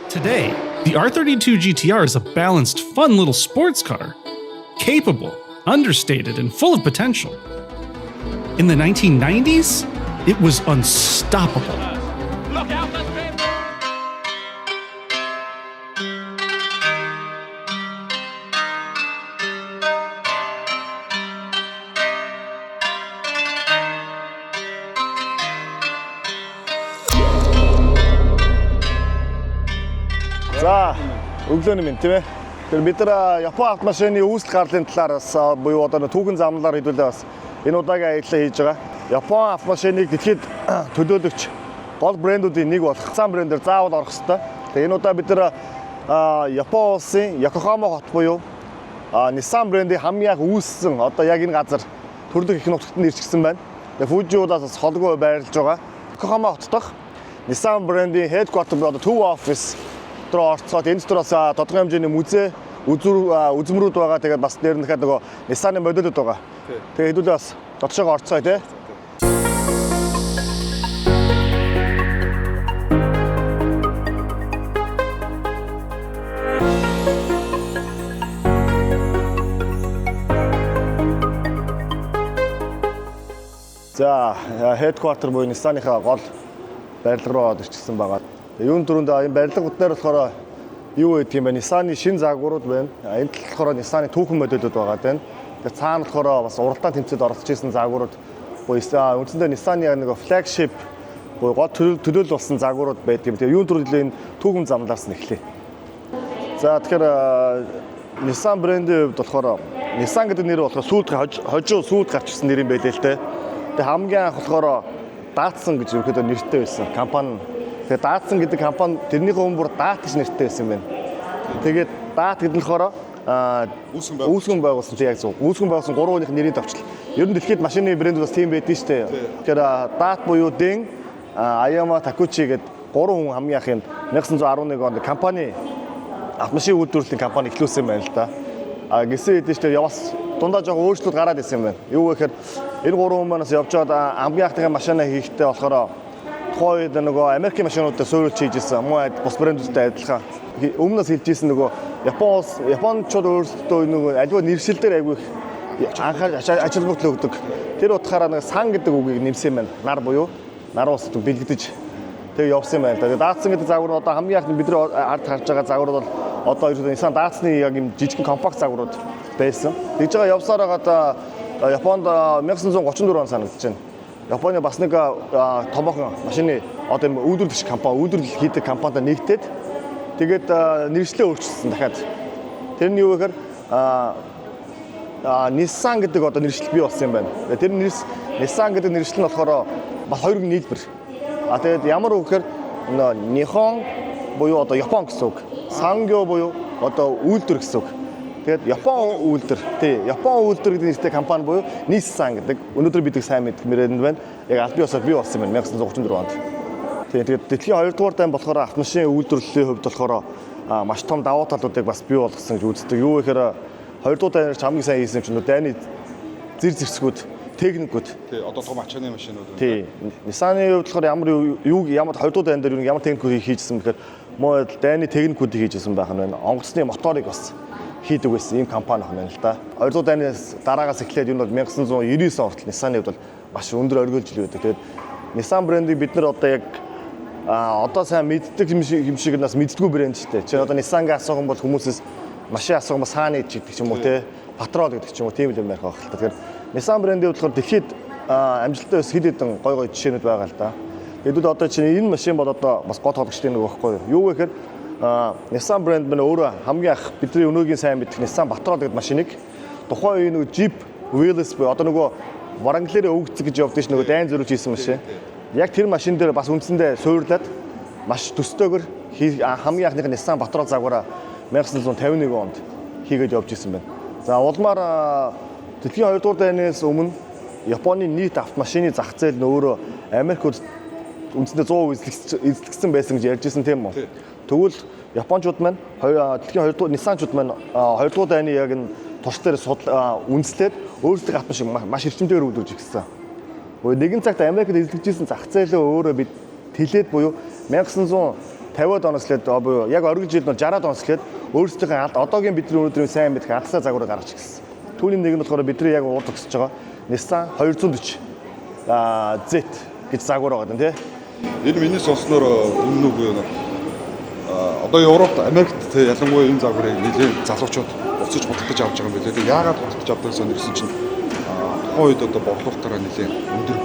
Today, the R32 GTR is a balanced, fun little sports car. Capable, understated, and full of potential. In the 1990s, it was unstoppable. Look out, that's been... За, өглөөний минь тийм ээ. Тэр бид нар Япон автомашины үүсэл гарлын талаар бас буюу одоо түүхэн замналаар хэдүүлээ бас энэ удаагийн аяллаа хийж байгаа. Япон автомашиныг дэлхийд төлөөлөгч гол брэндүүдийн нэг болох Nissan брэндээр заавал орох хэрэгтэй. Тэгээ энэ удаа бид нар Япон улсын Йокохама хот буюу Nissan брэндийн хамгийн анх үүссэн одоо яг энэ газар төрлөх их нутагт нэрчсэн байна. Тэгээ Фужиудаас бас холгүй байрлаж байгаа. Йокохама хот дахь Nissan брэндийн headquarter буюу одоо төв офис орцоод энэ дотроос тодорхой хэмжээний музей үзмрүүд байгаа. Тэгээд бас дээр нь дахиад нөгөө Nissan-ы модулууд байгаа. Тэгээд хэдүүлээ бас дотоошоо орцгоё тий. За, headquarter буюу Nissan-ийнхаа гол барилга руу орж ирчихсэн байгаа. Юун дөрөнд энэ барилгууд дээр болохоор юу гэдэг юм бэ? Nissan-ы шинэ загварууд байна. Энд л болохоор Nissan-ы түүхэн модулууд байгаа байна. Тэгээ цаана болохоор бас уралдаан тэмцээнд оролцож ирсэн загварууд буюу үндсэндээ Nissan-ы нэг flagship буюу гол төлөөлөл болсон загварууд байдаг юм. Тэгээ юун дөрөнд энэ түүхэн замлаас нь эхлэе. За тэгэхээр Nissan брэндийн хувьд болохоор Nissan гэдэг нэр болохоор хожуу сүйд гарч ирсэн нэр юм байлээ л дээ. Тэгээ хамгийн анх болохоор Datsun гэж ерөөхдөө нэртэй байсан компани. Тэгээ Datsun гэдэг компани тэрнийхээ өмнө бүр DAT гэж нэртэй байсан юм байна. Тэгээд DAT гэдэг нь болохоор үүсгэн байгуулсан тийм яг зөв. Үүсгэн байгуулсан 3 хүнийх нэрийн товчлол. Ер нь дэлхийд машины брэндүүд бас тийм байдаг шүү дээ. Тэгэхээр DAT буюу Deng, Ayama, Takuchi гэдэг 3 хүн хамгийн анх энэ 1911 онд компани автомашин үйлдвэрлэлийн компани эхлүүлсэн байна л да. Гэсэн хэдий ч яваас дундаа жоохон өөрчлөлт гараад ирсэн юм байна. Юу гэхээр энэ 3 хүн манаас явж байгаа хамгийн анхны машина хийхдээ болохоор тухайн үед нөгөө Америкийн машинуудад суурилж хийж ирсэн. Муу бус брэндүүдтэй адилхан. Өмнөөс хэлж ирсэн нөгөө Япончууд өөрсдөө нөгөө аливаа нэршил дээр айгүй анхаарч ажил бүгд өгдөг. Тэр утгаараа нэг сан гэдэг үгийг нэмсэн байна. Нар буюу нар ус гэдэг бэлгдэж тэгээ явсан юм байна. Тэгээ Datsun гэдэг загвар нь одоо хамгийн анх бид нар ард харж байгаа загвар бол одоо ерөөдөө Nissan Datsun-ы яг юм жижигхэн компакт загварууд байсан. Тэгж байгаа явсаар байгаа Японд 1934 он санагдаж байна. Японы бас нэг томоохон машины одоо үйлдвэрлэгч компани, үйлдвэрлэл хийдэг компанитай нэгдээд тэгээд нэршлээ өөрчилсөн дахиад. Тэр нь юу гэхээр Nissan гэдэг одоо нэршил бий болсон юм байна. Тэр Nissan гэдэг нэршил нь болохоор бас хоёр нийлбэр. Тэгээд ямар үг гэхээр Nihon буюу одоо Япон гэсэн үг. Sangyo буюу одоо үйлдвэр гэсэн үг. Тэгээд Япон үйлдвэр, Япон үйлдвэр гэдэг нэртэй компани буюу Nissan гэдэг. Өнөөдөр бид сайн мэдэх брэнд байна. Яг аль биесээр бий болсон юм байна 1934 онд. Тэгээд дэлхийн 2 дугаар дайн болохоор автомашин үйлдвэрлэлийн хувьд болохоор маш том давуу талуудыг бас бий болгосон гэж үздэг. Юу гэхээр 2 дугаар дайнаар хамгийн сайн хийсэн юм чинь дайны зэрсгүүд, техникүүд. Одоо том ачааны машинууд. Nissan-ы хувьд болохоор ямар 2 дугаар дайн дээр ямар техникүүд хийжсэн гэхээр муу дайны техникүүдийг хийжсэн байх нь байна. Онгоцны моторыг бас хийдэг байсан ийм компани байна л да. 2 дугаар дайнаас дараагаас эхлээд энэ бол 1999 он хүртэл Nissan-ы хувьд бол маш өндөр оргиолжил байдаг. Тэгээд Nissan брэндийг бид нар одоо яг одоо сайн мэддэг юм шиг нас мэддэггүй брэнд шүү дээ. Чи одоо Nissan-г асуух юм бол хүмүүсээс машин асуух юм сааны гэдэг ч юм уу те, патрол гэдэг ч юм уу тийм л юм ярих байх л та. Тэгэхээр Nissan брэндийн болохоор дэлхийд амжилттай хэд хэдэн гой жишээнүүд байгаа л да. Эдүүд одоо чинь энэ машин бол одоо бас гол тоглогчтой нэг байхгүй юу? Юу гэхээр Nissan брэнд мань өөрөө хамгийн анх бидний өнөөгийн сайн мэддэг Nissan Patrol гэдэг машиныг тухайн үеийн нөгөө Jeep Willys буюу одоо нөгөө Wrangler өвгц гэж явдаг ш нөгөө дайн зөрүүлж хийсэн машин. Яг тэр машин дээр бас үндсэндээ суурлаад маш төстөөгөр хамгийн анхных Nissan Patrol загвараа 1951 онд хийгээд явж исэн байна. За улмаар дэлхийн 2 дугаар дайнаас өмнө Японы нийт автомашины зах зээл нь өөрөө Америкт үндсэндээ 100% эзлэгдсэн байсан гэж ярьж ирсэн тийм үү? Тэгвэл Япончууд маань дэлхийн 2 дугаар Nissan-чууд маань 2 дугаар дайны яг энэ турш дээр үндэслээд өөрсдөө автомашин маш эрчимтэйгээр үйлдвэрлэж ирсэн. Нэгэн цагт Америкт эзлэгдсэн зах зээлээ өөрөө бид тэлээд буюу 1900 50-аад оноос эхлээд буюу яг оргил жилд нь 60-аад оноос эхлээд өөрсдийнхээ одоогийн бидний өнөөдрийн сайн мэдэх алсаа загварыг гаргаж ирсэн. Түүний нэг нь болохоор бидний яг уур зогсож байгаа Nissan 240 Z гэж загвар байгаа юм тий. Энэ миний сонсноор үнэн үгүй юу? Одоо Европт, Америкт ялангуяа энэ загварыг нэлээд залуучууд уцаж худалдаж авч байгаа юм билээ. Тэгээ яагаад худалдаж авдаг сонирхсан чинь тухайн үед одоо борлуулалтаараа нэлээд өндөр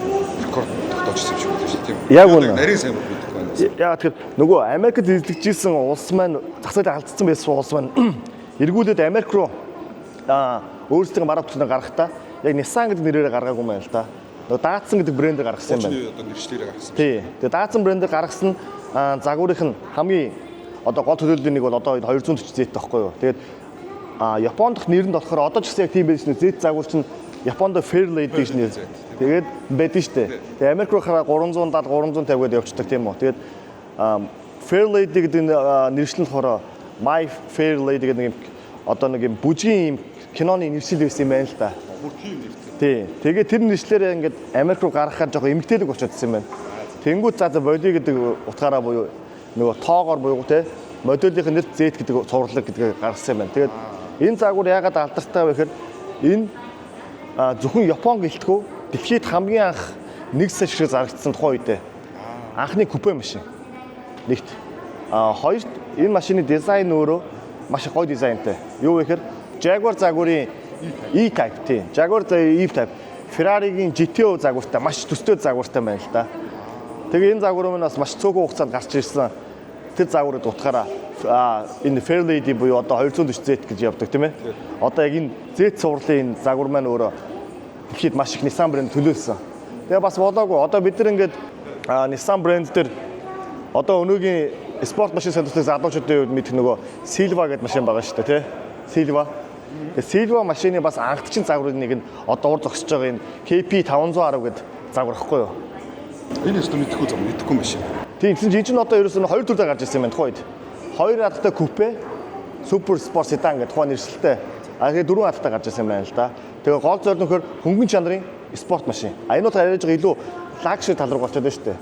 рекорд тогтоожсэн юм шиг байна шүү дээ. Яг үнэ. Нарийн сайн мэддэг байна. Яа тэгэхээр нөгөө Америкт эзлэгжсэн улс маань зах зээлээ алдсан байсан улс маань эргүүлээд Америк руу өөрсдийн мараа бүтээн гаргахдаа яг Nissan гэдэг нэрээр гаргаагүй юм байна л да. Нөгөө Datsun гэдэг брэндээр гаргасан юм байна. Одоо нэршлэрээ гаргасан. Тий. Тэгээ Datsun брэндээр гаргасан загварынх нь хамгийн одоо гол төлөөллийн нэг бол одоо 240 Z таахгүй юу. Тэгээд Японд нэр нь болохоор одоо ч гэсэн яг тийм байж нэ Z загвар чинь Японд Fair Lady гэж нэр. Тэгээд байдэн штэ. Тэгээ Америк руу хараа 370 350 гээд явчихдаг тийм үү. Тэгээд Fair Lady гэдэг нэршлэн болохоор My Fair Lady гэдэг нэг юм одоо нэг юм бүжгийн юм киноны нэршил байсан юм байна л да. Бүр тийм нэртэй. Тий. Тэгээд тэр нэршлэрээ ингээд Америк руу гаргахаар жоохон эмгтээлэг болчихсон юм байна. Тэнгүүд за боли гэдэг утгаараа буюу нөгөө тоогоор буюу те моделийн нэр Z гэдэг цувралаг гэдгийг гаргасан юм байна. Тэгээд энэ загвар яагаад алдартай вэ гэхээр энэ зөвхөн Япон гэлтгүү дэлхийд хамгийн анх нэг сая шиг зарагдсан тухайн үедээ анхны купе машин. Нэгт. Хоёрт энэ машины дизайн өөрөө маш гоё дизайнтай. Юу вэ гэхээр Jaguar загварын E-Type тийм. Jaguar E-Type. Ferrari-гийн GTO загвартай маш төстэй загвартай байна л да. Тэгээ энэ загвар маань бас маш цөөхөн хугацаанд гарч ирсэн. Тэр загварыг утгаараа энэ Fair Lady буюу одоо 240Z гэж явдаг тийм ээ. Одоо яг энэ Z цувралын энэ загвар маань өөрөө дэлхийд маш их Nissan брэнд төлөөлсөн. Тэгээ бас болоогүй. Одоо бид нар ингээд Nissan брэнд дээр одоо өнөөгийн спорт машин сонирхдаг залуучуудын хувьд мэдэх нөгөө Silva гэдэг машин байгаа шүү дээ тий. Silva. Тэгээ Silva машины бас ангидчин загварын нэг нь одоо ур зогсож байгаа энэ KP510 гэдэг загвар ихгүй юу? Энэ өстө мэдхгүй машин. Тийм чинь чинь одоо ерөөсөө хоёр төрөөр гарч ирсэн юм байна тухайд. Хоёр хаттай купе, супер спорт седан гэдэг тухайн нэршилтэй. Тэгээ дөрвөн хаттай гарч ирсэн юм байна л да. Тэгээ гол зорилго нөхөр хөнгөн чанарын спорт машин. Аянуудаар ярьж байгаа илүү лагшри тал руу болчиход байна шүү дээ.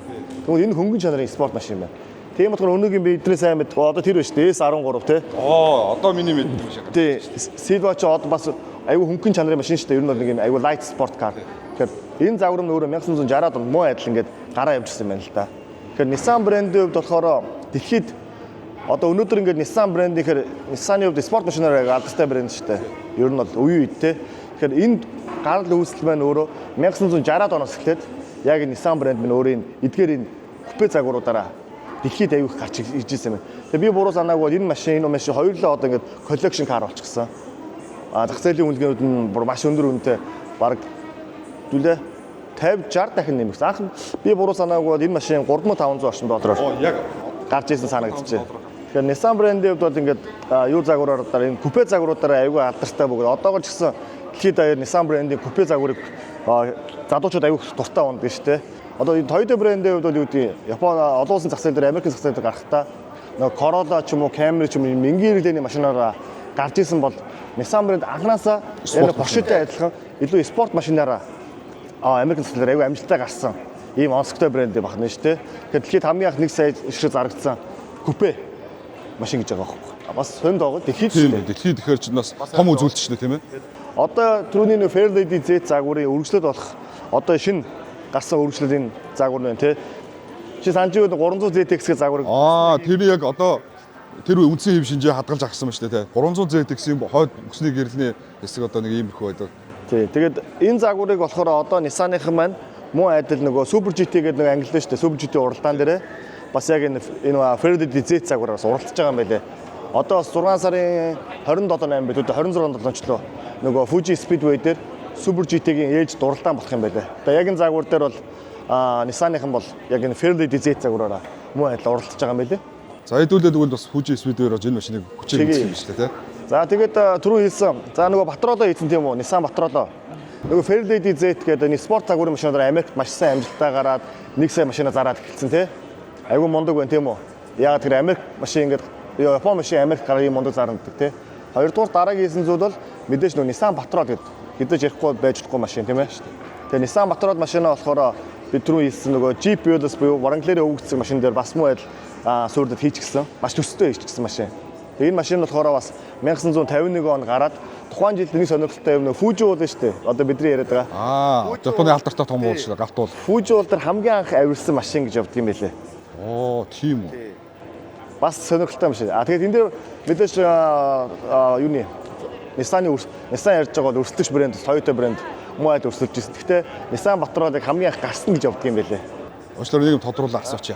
Тэгвэл энэ хөнгөн чанарын спорт машин байна. Тийм болохоор өнөөгийн бидний сайн мэд одоо тэр байна шүү дээ S13 тий. Одоо миний мэддэг машин. Тий. Silva ч одоо бас аюу хөнгөн чанарын машин шүү дээ. Ер нь бол нэг юм аюу light sport car. Тэгэхээр энэ загвар нь өөрөө 1960-аад онд муу адил ингээд гараа явжсэн юм байна л да. Тэгэхээр Nissan брэндийн хувьд болохоор дэлхийд одоо өнөөдөр ингээд Nissan брэнд гэхээр Nissan-ы хувьд спорт машинаар алдартай брэнд шүү дээ. Ер нь бол үе үед те. Тэгэхээр энэ гарал үүсэл маань өөрөө 1960-аад оноос эхлээд яг Nissan брэнд минь өөрийн эдгээр энэ купе загваруудаараа дэлхийд аюух гарч иржсэн юм. Тэгээ би буруу санаагүй энэ машин хоёулаа одоо ингээд collection car болчихсон. Зах зээлийн үнэлгээнүүд нь бүр маш өндөр үнэтэй баг дүлээ 50-60 дахин нэмэгдсэн. Анх би буруу санаагүй энэ машин 3500 орчим доллараар Яг гарч ирсэн санагдчихжээ. Тэгэхээр Nissan брэндийн хувьд бол ингээд юу загвараар энэ купе загваруудаараа аюул алдартай бөгөөд одоогоор ч гэсэн дэлхийд даяар Nissan брэндийн купе загварыг залуучууд аюул дуртай унддаг шүү дээ. Одоо энэ Toyota брэндийн хувьд бол юу гэдэг Япон олон улсын зах зээл дээр Америкийн зах зээл дээр гарахтаа нөгөө Corolla ч юм уу Camry ч юм уу мэнгийн хэрэглээний машинаараа гарч исэн бол Nissan брэнд анханасаа яг Porsche-тэй адилхан илүү спорт машинаараа Америкийн зах зээл дээр аюул амжилттай гарсан ийм онцгой брэнд байна шүү дээ. Тэгэхээр дэлхийд хамгийн анх 1 сая шиг зарагдсан купе машин гэж байгаа байхгүй. Бас сонд байгаа дэлхийд шүү дээ. дэлхийд тэгэхээр ч бас том үзүүлэлт шүү дээ тийм ээ. Одоо түрүүний нөө Fair Lady Z загварын үргэлжлэл болох одоо шинэ гарсан үргэлжлэлийн загвар байна тий. Чи санжид 300 ZX гэх загварыг Тэр яг одоо тэр үндсэн хэв шинжээ хадгалж агсан ба шүү дээ тий. 300 ZX-ийн хойд өксний гэрэлний хэсэг одоо нэг иймэрхүү байдаг. Тий. Тэгээд энэ загварыг болохоор одоо Nissan-ийн маань муу айдал нөгөө Super GT гэдэг нэг ангилсан шүү дээ. Super GT уралдаан дээрээ бас яг энэ Fair Lady Z загвараас уралдаж байгаа юм байлээ. Одоо бас 6 сарын 27-8 бид 26 долоочлоо нөгөө Fuji Speedway дээр Super GT-гийн ээж дуралдаан болох юм байлээ. Одоо яг энэ загвар дээр бол Nissan-ийн бол яг энэ Fair Lady Z загвараараа муу айдал уралдаж байгаа юм байлээ. За хэдүүлээ тэгвэл бас Fuji Speedway-оор энэ машиныг хүчээр үзсэн юм шүү дээ тий. За тэгээд түрүү хэлсэн. За нөгөө Batrolo хийсэн тийм үү? Nissan Batrolo. Нөгөө Fair Lady Z гэдэг энэ спорт загварын машинаар Америкт маш сайн амжилттай гараад 1 сая машина зараад эхэлсэн тий. Айгу мундаг байна тийм үү? Яг тэр Америк машин ингээд Япон машин Америк гараа юм мундаг зарнадаг тий. Хоёрдугаар дараагийн хийсэн зүйл бол мэдээж нөгөө Nissan Patrol гэдэг хэдэж ярихгүй байж чадахгүй машин тийм ээ. Тэгээ Nissan Patrol машинаа болохоор бид түрүү хэлсэн нөгөө Jeep Wheelers буюу Wrangler-ийн өвгцэг машин дээр бас муу адил суурьдад хийчихсэн. Маш төстэй хийчихсэн машин. Тэгээ энэ машин нь болохоор бас 1951 онд гараад тухайн жилд нэг сонирхолтой юм нөө Фужи уул шүү дээ. Одоо бидний яриад байгаа. Японы алдартай том уул шүү дээ. Галт уул. Фужи уул дээр хамгийн анх авирсан машин гэж явдаг юм байлээ. Оо, тийм үү. Бас сонирхолтой машин. Тэгээд энэ дээр мэдээж юуны Nissan ярьж байгаа бол өрсөлдөгч брэнд, Toyota брэнд мууад өрсөлдөж ирсэн. Гэхдээ Nissan Batroid хамгийн анх гарсан гэж явдаг юм байлээ. Уучлаарай нэг юм тодруулаад асуучих.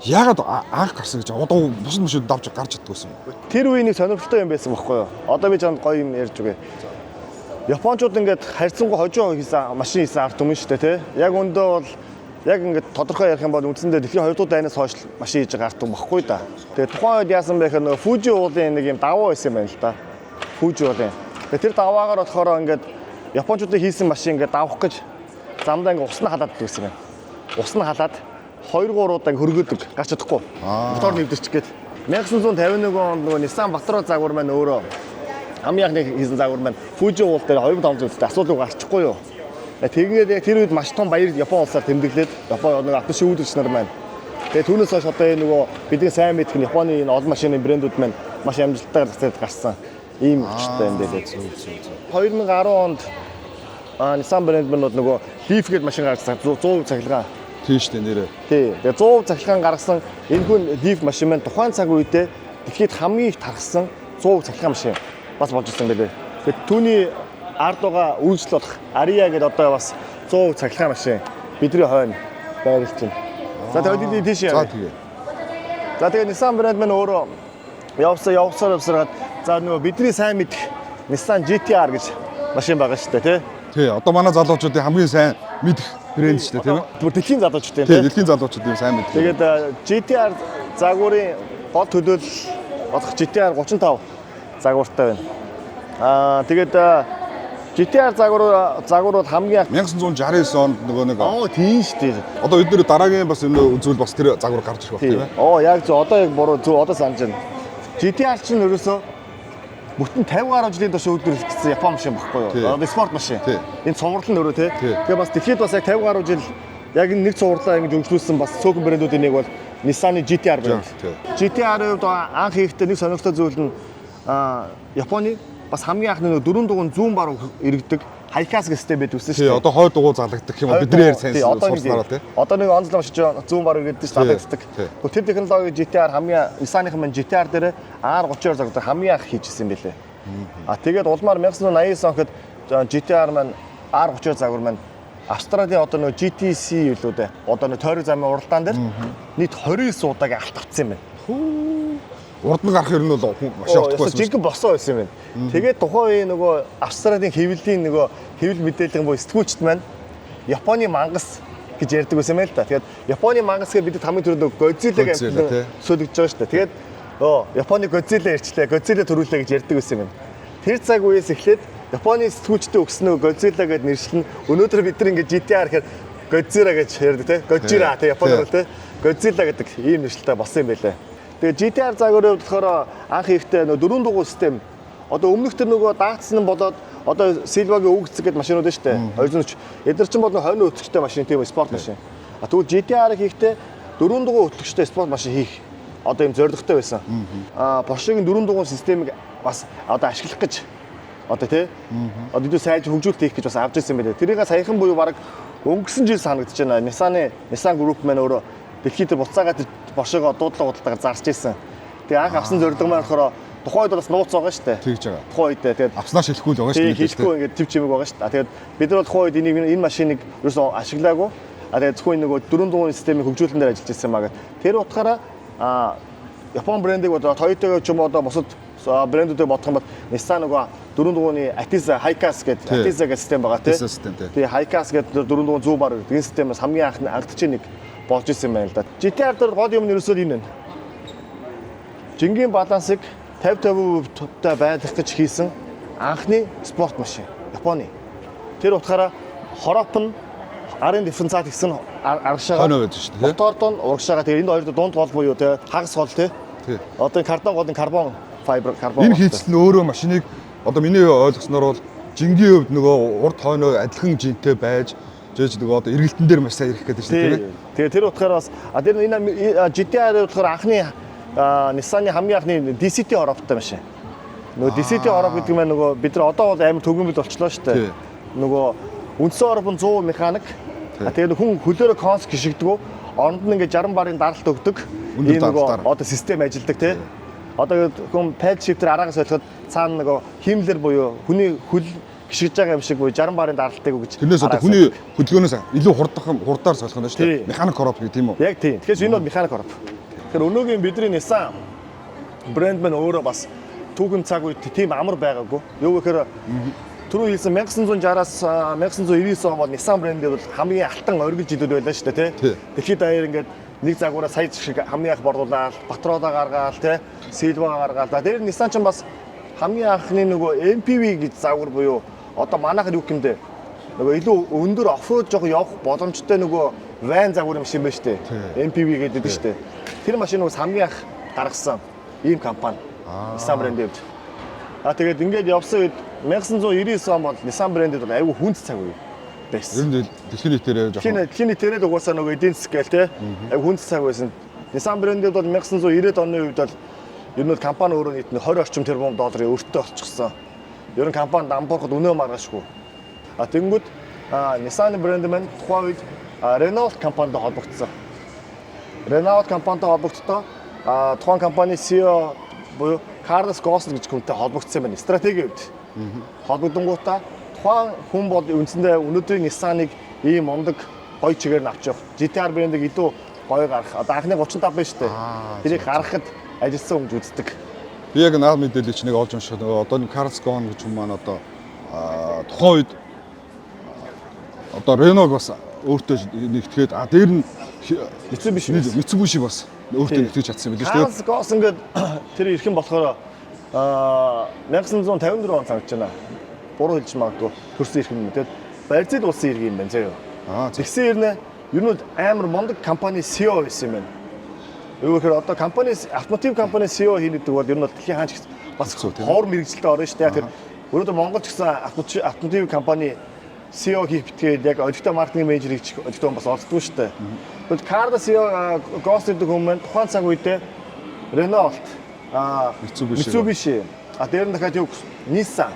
Яагаад анх гарсан гэж одоо бусад машин давж гарч чаддаг байсан юм? Тэр үеийн нэг сонирхолтой юм байсан байхгүй юу? Одоо би чамд гоё юм ярьж өгье. Японочууд ингээд харьцангуй хожоо хийсэн машин хийсэн ард түмэн шүү дээ, тий? Яг өндөө бол яг ингээд тодорхой ярих юм бол үндсэндээ дэлхийн 2 дугаар дайнаас хойш машин хийж байгаа ард түмэн баггүй да. Тэгээ тухайн үед яасан бэ гэхээр нөгөө Fuji уулын нэг юм давуу байсан юм байна л да. Fuji уулын. Тэгээ тэр даваагаар болохоор ингээд японочуудын хийсэн машин ингээд давах гэж замдаа ингээд усна халаад байсан юм. Усна халаад 2-3 удаа хөргөдөг гарч чадахгүй. Мотор нэвдэрч гээд 1951 онд нөгөө Nissan Batroid загвар маань өөрөө хамгийн анхны хийсэн загвар маань Fuji уул дээр 2500 зүйтэй асуудал гарчихгүй юу. Тэгээд яг тэр үед маш том баяр Япон улсаар тэмдэглээд Япон нэг автошин шүүдэрч нар маань. Тэгээд түүнээс хойш одоо энэ нөгөө бидний сайн мэдэх нь Японы энэ олон машины брэндүүд маань маш амжилттай гарсан ийм хүчтэй юм байлээ. 2010 онд Nissan брэнд маань нөгөө Leaf гэдэг машин гаргасан 100% цахилгаан. Тийм шүү дээ нэрээ. Тий. Тэгээ 100% цахилгаан гаргасан энэ хүн Leaf машин маань тухайн цаг үедээ дэлхийд хамгийн их тархсан 100% цахилгаан машин бас болж ирсэн байлээ. Тэгээд түүний ард байгаа үйлчлэл болох Aria гэдэг одоо бас 100% цахилгаан машин бидний хойно байрлаж байна. За тэгээд тийш яа. За тэгээд Nissan брэнд маань өөрөө явсаар за нөгөө бидний сайн мэдэх Nissan GT-R гэж машин байгаа шүү дээ, тий. Тий, одоо манай залуучуудын хамгийн сайн мэдэх брэнд шүү дээ, тийм үү? Бүр дэлхийн залуучуудын тий. Дэлхийн залуучуудын сайн мэдэх. Тэгээд GT-R загварын гол төлөөлөл болох GT-R 35 загвартай байна. Тэгээд GT-R загварууд хамгийн 1969 онд нөгөө нэг тийм шүү дээ. Одоо эдгээр дараагийн бас энэ үзүүл бас тэр загвар гарч ирэх баг тийм ээ. Яг зөв одоо яг буруу зөв одоо санаж байна. GT-R чинь ерөөсөө бүтэн 50 гаруй жилийн турш үйлдвэрлэгдсэн Япон машин багхгүй юу? Одоо спорт машин. Энэ цуврал нь өөрөө тий. Тэгээ бас дэлхийд бас яг 50 гаруй жил яг энэ нэг цувралаа ингэж хөгжүүлсэн бас цөөхөн брэндүүдийн нэг бол Nissan-ы GT-R брэнд. GT-R-ыг анх хийхдээ нэг сонирхолтой зүйл нь Японы бас хамгийн анхны нэг 4 дугуун зүүн баруун иргэдэг Хайкас систем байдаг үсэн шүү дээ. Одоо хойд дугуй залгагдах юм бидний ярь сайн сурснараа тий. Одоо нэг онцлог машин зүүн баруун иргэдэг залгагддаг. Тэр технологи GT-R хамгийн Nissan-ын маань GT-R дээр R32 залгаддаг хамгийн анх хийжсэн юм билээ. Тэгээд улмаар 1989 онд GT-R маань R32 загвар маань Австралийн одоо нэг GTC юу лүү дээ. Одоо нэг тойрог замын уралдаан дээр нийт 29 удаагийн алт авсан юм байна. Урд нь гарах юм нь бол маш автахгүй байсан. Жинхэнэ босоо байсан юм байна. Тэгээд тухайн үеийн нөгөө Австралийн хэвлэлийн нөгөө хэвлэл мэдээллийн буюу сэтгүүлчд маань Японы мангас гэж ярьдаг байсан юм л да. Тэгээд Японы мангас гэдэг бид хамгийн түрүүнд Godzilla гэж сөөлөгдөж байгаа шүү дээ. Тэгээд Японы Godzilla ирчлээ, Godzilla төрүүлээ гэж ярьдаг байсан юм байна. Тэр цаг үеэс эхлээд Японы сэтгүүлчдэд өгсөн нөгөө Godzilla гэдэг нэршил нь өнөөдөр бид нар ингээд GT-R гэхээр Godzilla гэж ярьдаг те. Godzilla те Японоор те. Godzilla гэдэг ийм нэршилтэй болсон юм байлээ. Тэгээ GT-R загварын хувьд болохоор анх ихтэй нөгөө 4 дугуй систем одоо өмнөх тэр нөгөө даацсан нь болоод одоо Silva-гийн үгцэг гэдэг машинууд шүү дээ. 240. Эдгээр чинь бол хойно өтгчтэй машин тийм спорт машин. Тэгвэл GT-R хийхдээ 4 дугуй өтгчтэй спорт машин хийх одоо юм зорилготой байсан. Porsche-гийн 4 дугуй системийг бас одоо ашиглах гэж одоо тий одоо дүү сайж хөгжүүлэлт хийх гэж бас авч ирсэн байлээ. Тэрийг саяхан буюу баг өнгөрсөн жил санагдаж байна. Nissan Group маань өөрөө дэлхийд буцаагаад Porsche-го дуудлага худалдаагаар зарж ирсэн. Тэгээ анх авсан зорилго маань болохоор тухайн үед бас нууц байгаа шүү дээ. Тэгж байгаа. Тухайн үед тэгээд авснаа шилэхгүй л байгаа шүү дээ. Шилэхгүй ингээд тв чимэг байгаа шүү дээ. Тэгээд бид нар бол тухайн үед энэ машиныг ерөөсөө ашиглаагүй. Тэгээд зөвхөн нөгөө 4 дугуйн системийг хөгжүүлэн дээр ажиллаж ирсэн маа гэд. Тэр утгаараа Япон брендийг одоо Toyota ч юм уу одоо бусад брэндүүдийг бодох юм бол Nissan нөгөө 4 дугуйны Atiza Hi-Cast гэдэг Atiza гэдэг систем байгаа тийм. Тэгээ Hi-Cast гэдэг 4 дугуйн зүү бар гэдэг энэ системээс хамгийн анхдч нэг болж ирсэн юм байна л да. GT-R дээр гол юм нь ерөөсөө энэ байна. Жингийн балансыг 50-50%-тай байлгах гэж хийсэн анхны спорт машин Японы. Тэр утгаараа хороп нь арын дифференциат гэсэн аргашаага хойно байдаг шүү дээ. Мотордон урагшаага тэгээ энэ хоёр дунд гол буюу тэгээ хагас гол тий. Одоо картон голын карбон файбер карбон. Энэ хийцэл нь өөрөө машиныг одоо миний ойлгосноор бол жингийн хувьд нөгөө урд хойно адилхан жинтэй байж Жээж нөгөө одоо эргэлтэн дээр маш сайн ирэх гэдэг шүү дээ. Тэгээ тэр утгаараа бас тэр энэ GT-R болохоор анхны Nissan-ы хамгийн анхны DCT Europe-тай машин. Нөгөө DCT Europe гэдэг нь нөгөө бид нар одоо бол амар төгөөмөл болчлоо шүү дээ. Нөгөө үндсэн Европын 100 механик. Тэгээ хүн хөлөөрөө конс гიშгдэг. Оронд нь ингээд 60 барын даралт өгдөг. Энэ нөгөө одоо систем ажилладаг тий. Одоо хүн pad shifter араагаас солиход цаана нөгөө хиймлэр буюу хүний хөл гიშгэж байгаа юм шиг буюу 60 барын даралтыг өгч. Тэрнээс одоо хүний хөдөлгөөнөөс илүү хурдаар солих нь шүү дээ. Механик Europe гэх тийм үү? Яг тийм. Тэгэхээр энэ бол механик Europe. Тэгэхээр өнөөгийн бидний Nissan брэнд маань өөрөө бас түүхэн цаг үед тийм амар байгаагүй. Юу гэхээр түрүү хэлсэн 1960-аас 1999 он бол Nissan брэндээ бол хамгийн алтан оргил жилүүд байлаа шүү дээ тий. Дэлхийд даяар ингээд нэг загвараа сая шиг хамгийн анх борлуулаад Patroda гаргаал тий, Silva гаргаал. Тэр Nissan ч бас хамгийн анхны нөгөө MPV гэж загвар буюу одоо манайхад юу гэмдэ нөгөө илүү өндөр оффроуд жоох явах боломжтой нөгөө van загвар юм шиг байна шүү дээ. MPV гэдэг шүү дээ. Тэр машиныг хамгийн анх гаргасан ийм компани Nissan брэндээ. Тэгээд ингээд явсан үед 1999 он бол Nissan брэндээ айгүй хүнд цаг үе байсан. Ер нь дэлхийн нийтээр жоохон дэлхийн нийтээр угаасаа нөгөө эдийн засаг гээл те айгүй хүнд цаг байсан. Nissan брэндээ бол 1990 оны үед бол ер нь компани өөрөө нийт 20 орчим тэрбум долларын өртөө олчихсон. Ер нь компани дампуурахад өнөө маргаашгүй. Тэнгүүд Nissan брэнд маань тухайн үед Renault компанитай холбогдсон. Renault компанитай холбогдтоо тухайн компани CEO буюу Carlos Ghosn гэж хүнтэй холбогдсон байна. Стратегийн үед. Холбогдонгуудаа тухайн хүн бол үндсэндээ өнөөдрийн Nissan-ыг ийм мундаг гоё чигээр нь авч явах. GT-R брэндийг илүү гоё гаргах. Одоо анхны 35 байна шүү дээ. Тэрийг гаргахад ажилласан хүмүүс үздэг. Би яг наад мэдээлэл чинь нэг олж унших нөгөө одоо Carlos Ghosn гэж хүн маань одоо тухайн үед одоо Renault бас өөртөө нэгтгэхэд дээр нь Mitsubishi бас өөртөө нэгтгэж чадсан юм билээ шүү дээ. Carlos Ghosn ингээд тэр ирхэн болохоор 1954 он санагдаж байна. Буруу хэлж магадгүй төрсөн ирхэн юм. Тэгээд Бразил улсын иргэн юм байна заяа. Тэгсэн ирнэ ер нь амар мундаг компани CEO байсан юм байна. Юу гэхээр одоо компани автомотив компани CEO хийдэг бол ер нь дэлхийн хаач бас ховор мэрэгжилтэй орно шүү дээ. Тэгэхээр өнөөдөр Монгол ч гэсэн автомотив компани CEO хийх битгээд яг олигтой маркетинг менежер хийж олигтой бас олддгүй шүү дээ. Тэгвэл Carlos CEO Ghosn гэдэг хүмүүс тухайн цаг үедээ Renault Mitsubishi дээр нь дахиад юу Nissan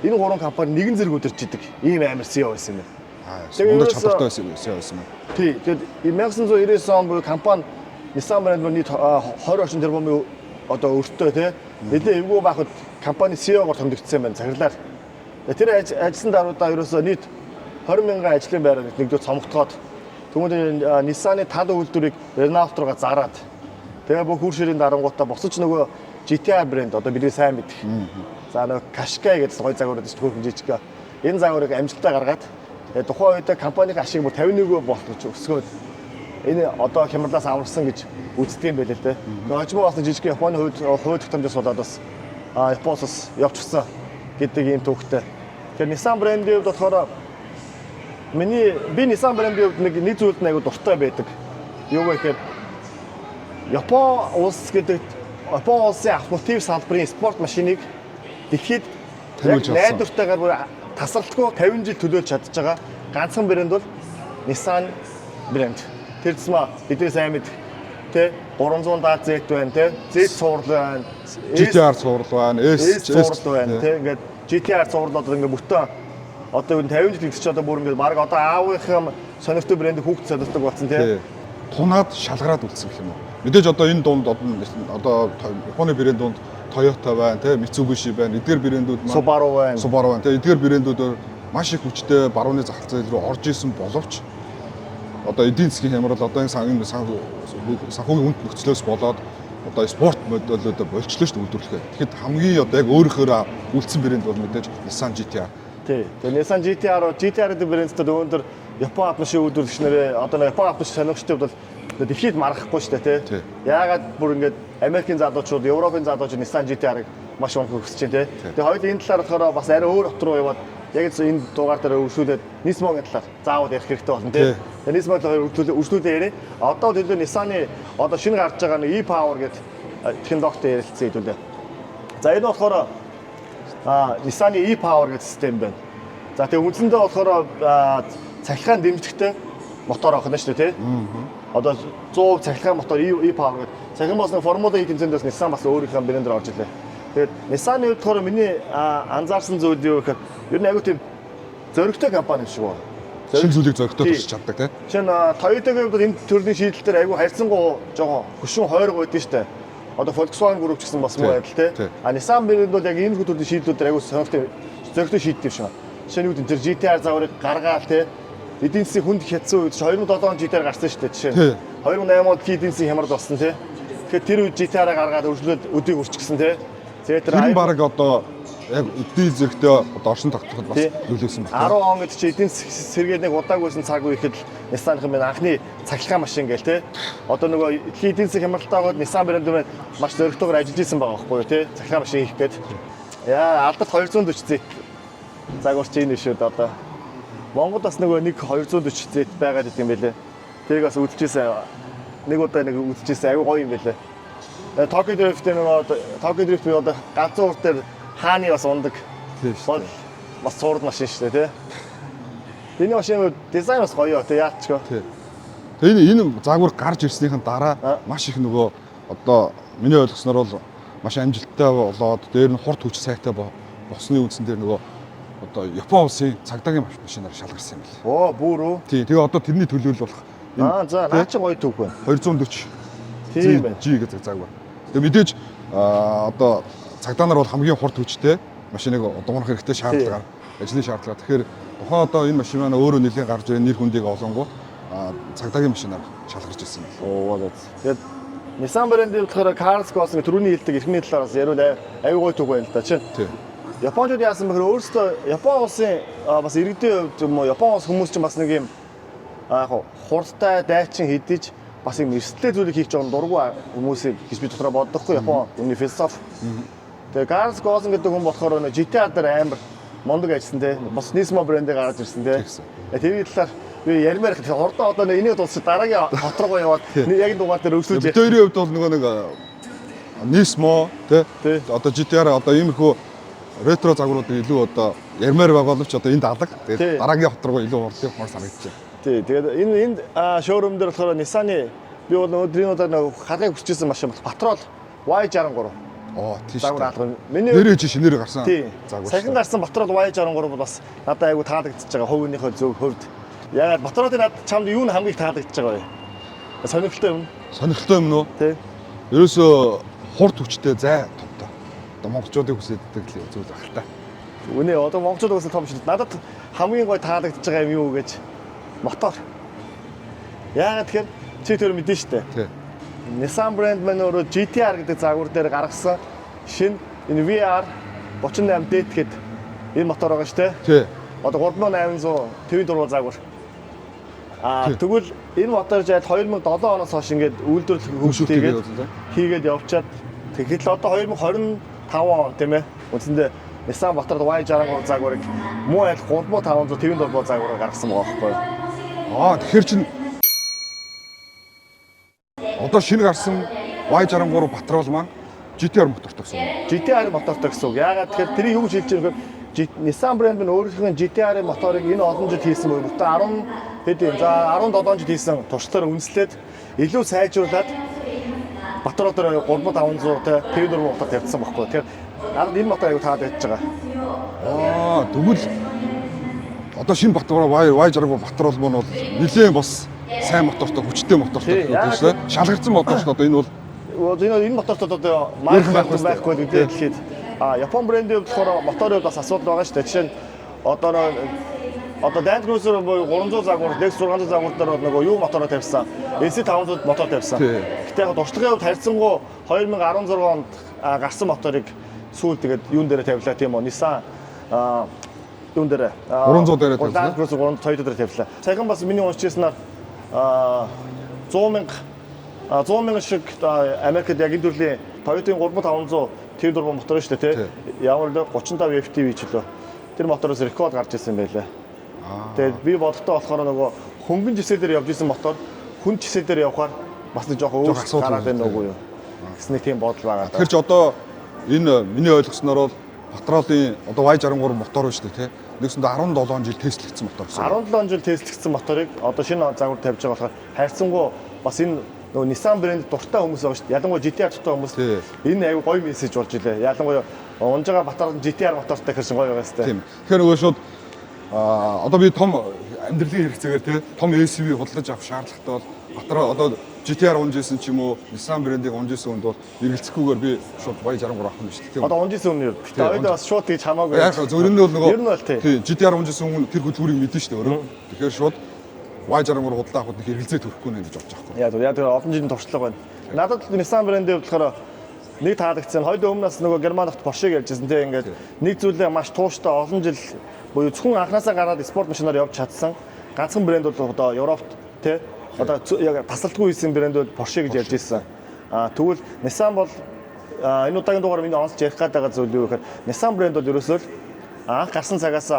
энэ гурван компани нэгэн зэрэг удирч идэг ийм амар CEO байсан юм байна. Мундаг чадвартай CEO байсан юм. Тий. Тэгээд 1999 он буюу компани Nissan брэнд нийт 20 орчим тэрбумын одоо өртөө тий. Нэлээд эвгүй байхад компани CEO-гоор томдогдсон юм байна цаглаар. Тэр ажилласан даруйдаа ерөөсөө нийт 20 мянган ажлын байраа нэгдүгээр цомогтгоод тэгвэл Nissan-ы тал үйлдвэрийг Renault руугаа зараад тэгээ бүх хурширийн дарангуудаа босож нөгөө GT-R брэнд одоо бидний сайн мэдэх. За нөгөө Qashqai гэдэг гой загвар байдаг шүү дээ жижиг. Энэ загварыг амжилттай гаргаад тухайн үед компанийн ашиг бүр 51% болгож өсгөөд энэ одоо хямралаас аварсан гэж үздэг юм байлээ л дээ. Нojmo бас жижиг Японы хувь тогтоомжоос болоод бас Японоос явчихсан гэдэг ийм төвхтэй. Тэгэхээр Nissan брэндийн хувьд болохоор би Nissan брэндийн хувьд нэг зүйлд айгу дуртай байдаг. Юу вэ гэхээр Япон улс гэдэг Япон улсын автомотив салбарын спорт машиныг дэлхийд найдвартайгаар тасралтгүй 50 жил төлөөлж чадж байгаа ганцхан брэнд бол Nissan брэнд. Тэр зэсмэ бидний сайн мэд тэ 300Z байна тэ Z цуврал байна, GT-R цуврал байна, S цуврал байна тэ ингээд GT-R цуврал одоо ингээд бүтэн одоо 50 жил гэж одоо бүр ингээд баг одоо аавынхаа сонирхтой брэнд хүүхд солиодог болсон тэ. Тунаад шалгараад үлдсэн гэх юм уу. Мэдээж одоо энэ дунд одоо Японы брэнд дунд Toyota байна, тэ Mitsubishi байна, эдгээр брэндүүд маань Subaru байна, тэ эдгээр брэндүүдээр маш их хүчтэй барууны зах зээл рүү орж исэн боловч одоо эдийн засгийн хямрал одоо энэ санхүүгийн үнд нөхцлөөс болоод одоо спорт модулууд болчлоо шүү дээ үйлдвэрлэхэд. Тэгэхэд хамгийн одоо яг өөрөөр үлдсэн брэнд бол мэдээж Nissan GT-R. Тий. Тэгээ Nissan GT-R-ийн брэндтэй өнөөдөр Япон автомашин үйлдвэрлэгч нарээ одоо Япон автомашин сонирхчдод бол дэлхийд маргахгүй шүү дээ тий. Яагаад бүр ингээд Америкийн залуучууд, Европын залуучууд Nissan GT-R-ыг маш унах хүсэж байна тий. Тэгээ хоёул энэ талаар болохоор бас арай өөр хот руу яваад яг энэ дугаар дээр өршүүлээд Nismo-гийн талаар заавал ярих хэрэгтэй болно тий. Тэгээ Nismo талаар өршүүлээд яриа. Одоо төлөө Nissan-ы одоо шинэ гарч байгаа нэг e-Power гэдэг технологитой ярилцсан хэдүүлээ. За энэ болохоор Nissan-ы e-Power гэдэг систем байна. За тэгээ үндсэндээ болохоор цахилгаан дэмжлэгтэй мотор авах нь шүү дээ тий. Одоо 100% цахилгаан мотор e-power гэдэг. Цахилгаан бас Формула 1 тэмцээндээс Nissan бас өөрийнхөө брэндээр орж илээ. Тэгээд Nissan-ы хувьд болохоор миний анзаарсан зүйл юу гэхээр ер нь айгүй тийм зөрөгтэй компани шиг байна. Шинэ зүйлийг зөрөгтэй тусч чаддаг тий. Чин Toyota-гийн хувьд энэ төрлийн шийдэл дээр айгүй харьцангуй жоохон хөшүүн хойрог байдсан шүү дээ. Одоо Volkswagen Group ч гэсэн бас муу байдал тий. Nissan брэнд бол яг энэ төрлийн шийдлүүд дээр айгүй сонирхтой зөрөгтэй шийддэг юм шиг байна. Жишээ нь юу гэдэг GT-R загварыг гаргаал тий. Эдийн засгийн хүнд хятсан үед 2007 он GT-R гарсан шүү дээ жишээ нь. 2008 онд эдийн засгийн хямрал болсон тий. Тэгэхээр тэр үед GT-R гаргаад өршлөөд өдийг өрчихсөн тий. Тэгээд тэр баг одоо яг эдийн зэрэгтэй одоо оршин тогтоход бас нөлөөсөн байна. 10 он гэдэг чи эдийн сэргээд нэг удаагүйсэн цаг үехэд Nissan-ын минь анхны цахилгаан машин гээл те. Одоо нөгөө эдийн засгийн хямралтайгоод Nissan брэнд маань маш зөрөгтэйгээр ажиллаж исэн байгаа байхгүй юу те. Цахилгаан машин хийх гээд. Яа алдалт 240 зэт загварч ийн бишүүд одоо. Монгол бас нөгөө нэг 240 зэт байгаад идэм байлээ. Тэрийг бас үдчихсэн. Нэг удаа нэг үдчихсэн аюу гоё юм байлээ. Tokyo Drift нөгөө Tokyo Drift одоо ганцхан урт дээр хааны бас ундаг. Бол бас цуурд машин шүү дээ тий. Эний машин дизайн бас гоё тий яачгаа. Тэгээ энэ загвар гарч ирснийхэн дараа маш их нөгөө одоо миний ойлгосноор бол маш амжилттай болоод дээр нь хурд хүч сайтай босны үндсэн дээр нөгөө одоо Япон улсын цагдаагийн машинаар шалгарсан юм байна. Оо бүр үү. Тий. Тэгээ одоо тэрний төлөөлөл болох. За наа чи гоё түүх байна. 240. Тийм байна. G гэдэг загвар. Тэгээ мэдээж одоо цагдаа нар бол хамгийн хурд хүчтэй машиныг дугнах хэрэгтэй шаардлагаар ажлын шаардлага. Тэгэхээр тухайн одоо энэ машин маань өөрөө нэлээд гарч ирэх нэр хүндийг олонгууд цагдаагийн машинаар шалгарч ирсэн юм. Оо вот. Тэгээд Nissan брэндийн болохоор Carlos Ghosn түрүүний хэлдэг эрхний талаас ярил аюу гоё түүх байна л да чинь. Тийм. Японууд яасан бэхээр өөрсдөө Япон улсын бас иргэдийн хувьд юм уу Япон улс хүмүүс ч бас нэг юм яг хурдтай дайчин хэдиж бас юм эрсдлээ зүйлийг хийх жоон дургу хүмүүсийг гэж би дотроо боддохгүй Япон өмнө философи. Тэгээ Carlos Ghosn гэдэг хүн болохоор GT-R дээр амар мондөг ажилласан те. Бас Nismo брэндээ гараад ирсэн те. Тэр талаар би ярмаар их хурдан одоо энийг дуусах дараагийн хот руу яваад яг энэ дугаар дээр өргөжлөж ярьж. Бидний хувьд бол нөгөө нэг Nismo те одоо GT-R одоо иймэрхүү ретро загваруудыг илүү одоо ярмаар байгаа боловч одоо энд алга. Тэгээд дараагийн хот руу илүү урд явах санагдчихэ. Тий. Тэгээд энэ шоурум дээр болохоор Nissan-ы би бол өдрийн удаа харгыг хүсчихсэн машин Patrol Y63. Оо тийш. Загвар алга. Миний нэрээ чи шинээр гарсан загвар. Сахин гарсан Patrol Y63 бол бас надад айгу таалагдчихж байгаа хувийнхөө зөв хөвд. Ягаад Patrol-ын над чамд юу н хамгийн их таалагдчихж байгаа вэ? Сонирхолтой юм. Сонирхолтой юм уу? Тий. Ерөөсөө хурд хүчтэй зай томтой. Одоо монголчуудыг хүсэддэг зүйл баг л та. Үнэ одоо монголчууд бас том шүү. Надад хамгийн гой таалагдчихж байгаа юм юу гэж мотор. Яагаад тэгэхээр чи тэр мэдэн штэ. Тий. Nissan брэнд маань өөрөө GT-R гэдэг загвар дээр гаргасан шинэ энэ VR 38D гэхэд энэ мотор байгаа штэ. Тий. Одоо 3800 TV дургуй загвар. Тэгвэл энэ мотор жаад 2007 оноос хойш ингээд үйлдвэрлэл хөгжүүлээд хийгээд явчаад тэгэхэд л одоо 2025 он тийм ээ. Үндсэндээ Nissan Patrol Y63 загварыг муу айл 3500 TV дургуй загвараар гаргасан байгаа байхгүй юу? Тэгэхээр чин одоо шинэ гарсан Y63 Patrol маань GT-R мотортой гэсэн үг. GT-R мотортой гэсэн үг. Яагаад тэгэхээр тэрийг юу гэж хэлж байгаа вэ? Nissan брэнд нь өөрийнхөө GT-R моторыг энэ олон жил хийсэн мөн бүтэн 17 жил хийсэн туршлагаар үндэслээд илүү сайжруулад Patrol дээр 3500 те тэр дөрвөн мотор тавьсан байхгүй. Тэгэхээр надад энэ мотор аягүй таалагдж байгаа. Тэгвэл одоо шинэ Patrol Y63 Patrol маань бол нэлээд бас сайн мотортой, хүчтэй мотортой гэдэг тийм үү? Шалгагдсан мотор шүү дээ. Одоо энэ бол энэ мотортой одоо марк байхгүй гэдэг дэлхийд. Япон брэндийн хувьд болохоор моторын бас асуудал байгаа шүү дээ. Жишээ нь одоо Land Cruiser буюу 300 загвар, Lexus 600 загвар дээр нөгөө юу мотороо тавьсан. NC500 мотор тавьсан. Гэтэ яг туршлагын хувьд харьцангуй 2016 онд гарсан моторыг сүүл тэгээд юун дээр тавилаа тийм үү? Nissan юун дээр 300 дээр тавьсан. Land Cruiser 300 Toyota дээр тавилаа. Саяхан бас миний уншижсанаар 100 мянган шиг Америкт яг энэ төрлийн Toyota-ийн 3500 тэр дургуй мотор шүү дээ тий. Ямар л 35 FTV ч лөө. Тэр мотороос рекорд гарч ирсэн байлаа. Тэгээд би бодолтой болохоор нөгөө хөнгөн жишээ дээр явж исэн мотор хүн жишээ дээр явхаар бас нэг жоохон өөр гараад байна уу юу? Гэс нэг тийм бодол байгаа. Тэгэхээр ч одоо энэ миний ойлгосноор бол Patrol-ын одоо Y63 мотор шүү дээ тий. нэгсэндээ 17 жил тестлэгдсэн мотор гэсэн. 17 жил тестлэгдсэн моторыг одоо шинэ загвар тавьж байгаа болохоор хайрцангуй бас энэ нөгөө Nissan брэнд дуртай хүмүүс байгаа шүү дээ. Ялангуяа GT-R дуртай хүмүүс энэ аюу гоё мессеж болж илээ. Ялангуяа унж байгаа батар GT-R мотортой хэрсэн гоё байгаа сте. Тийм. Тэгэхээр нөгөө шууд одоо би том амьдралын хэрэгцээгээр тий том SUV худалдаж авах шаардлагатай бол батар одоо GT-R унжсэн ч юм уу Nissan брэндийг унжсэн хүнд бол эргэлзэхгүйгээр би шууд Y 63 авах юм шүү дээ. Одоо унжсэн үнээр. Гэтэ ойдоо бас шууд тэгж хамаагүй. Яг зөв нь бол нөгөө ер нь бол тий GT-R унжсэн хүн тэр хөдөлгүүрийг мэднэ шүү дээ өөрөө. Тэгэхээр шууд Y 63 худалдаа авахд нэг эргэлзээ төрөхгүй нэ гэж бодож байгаа юм. Яг тэр олон жилийн туршлага байна. Надад Nissan брэндээ болохоор нэг таалагдсан. Хоёул өмнөөс нөгөө Германд Porsche-г ярьжсэн тий ингээд нэг зүйлээ маш тууштай олон жил буюу зөвхөн анханасаа гараад спорт машинаар явж чадсан. Ганцхан брэнд бол одоо Европт тий одоо яг тасалдгүй хийсэн брэнд бол Porsche гэж ярьж ирсэн. Тэгвэл Nissan бол энэ удаагийн дугаар миний онцлж ярих гээд байгаа зүйл юу гэхээр Nissan брэнд бол ерөөсөө анх гарсан цагаас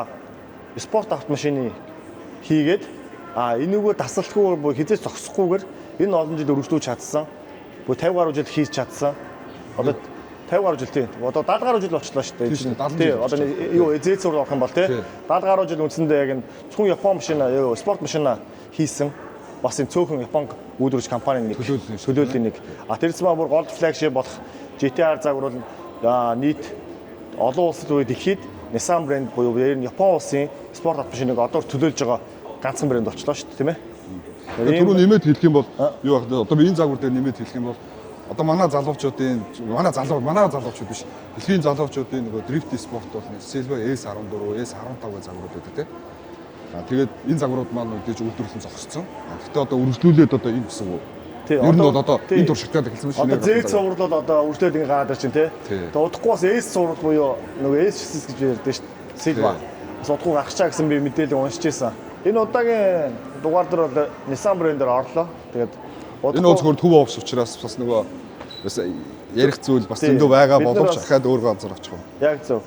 спорт автомашины хийгээд энийгээр тасалдгүй буюу хизээч зогсохгүйгээр энэ олон жил өргөжлүүлж чадсан. Буюу 50 гаруй жил хийж чадсан. Одоо 50 гаруй жил тийм. Одоо 70 гаруй жил болчихлоо шүү дээ. Тийм. Одоо юу эзэц зур авах юм бол тийм. 70 гаруй жил үндсэндээ яг энэ зөвхөн Япон машина, спорт машина хийсэн. Бас энэ цөөхөн Япон үйлдвэрч компанийн нэг төлөөллийн нэг. Тэрсмаа бүр голд флагшип болох GT-R загвар бол нийт олон улсад үед ихэд Nissan брэнд буюу Япон улсын спорт автомашиныг одоо төлөөлж байгаа ганцхан брэнд болчихлоо шүү дээ, тийм ээ. Түрүү нэмээд хэлэх юм бол юу вэ? Одоо би энэ загвар дээр нэмээд хэлэх юм бол одоо манай залуучуудын залуучууд биш. Дэлхийн залуучуудын нөгөө дрифт спорт бол Silver S14, S15 гэх загварууд байдаг тийм. Тэгээд энэ загварууд маань үдээж үйлдвэрлэн зогссон. Гэхдээ одоо үргэлжлүүлээд одоо энэ гэсэн үг. Ер нь бол одоо энэ туршилтад эхэлсэн шүү дээ. Одоо Z цуврал бол одоо үргэлжлээд ингэ гараад ирчин тийм. Тэгээд удахгүй бас S цуврал буюу нөгөө S6 гэж ярьдаг шүү дээ. Silver. Бас удахгүй гарчаа гэсэн би мэдээлэл уншиж байсан. Энэ удаагийн дугаар дээр бол Nissan брэндээр орлоо. Тэгээд энэ зөвхөн төв офс учраас бас нөгөө бас ярих зүйл бас зөндөө байгаа боловч ахаад өөр газар очих юм. Яг зөв.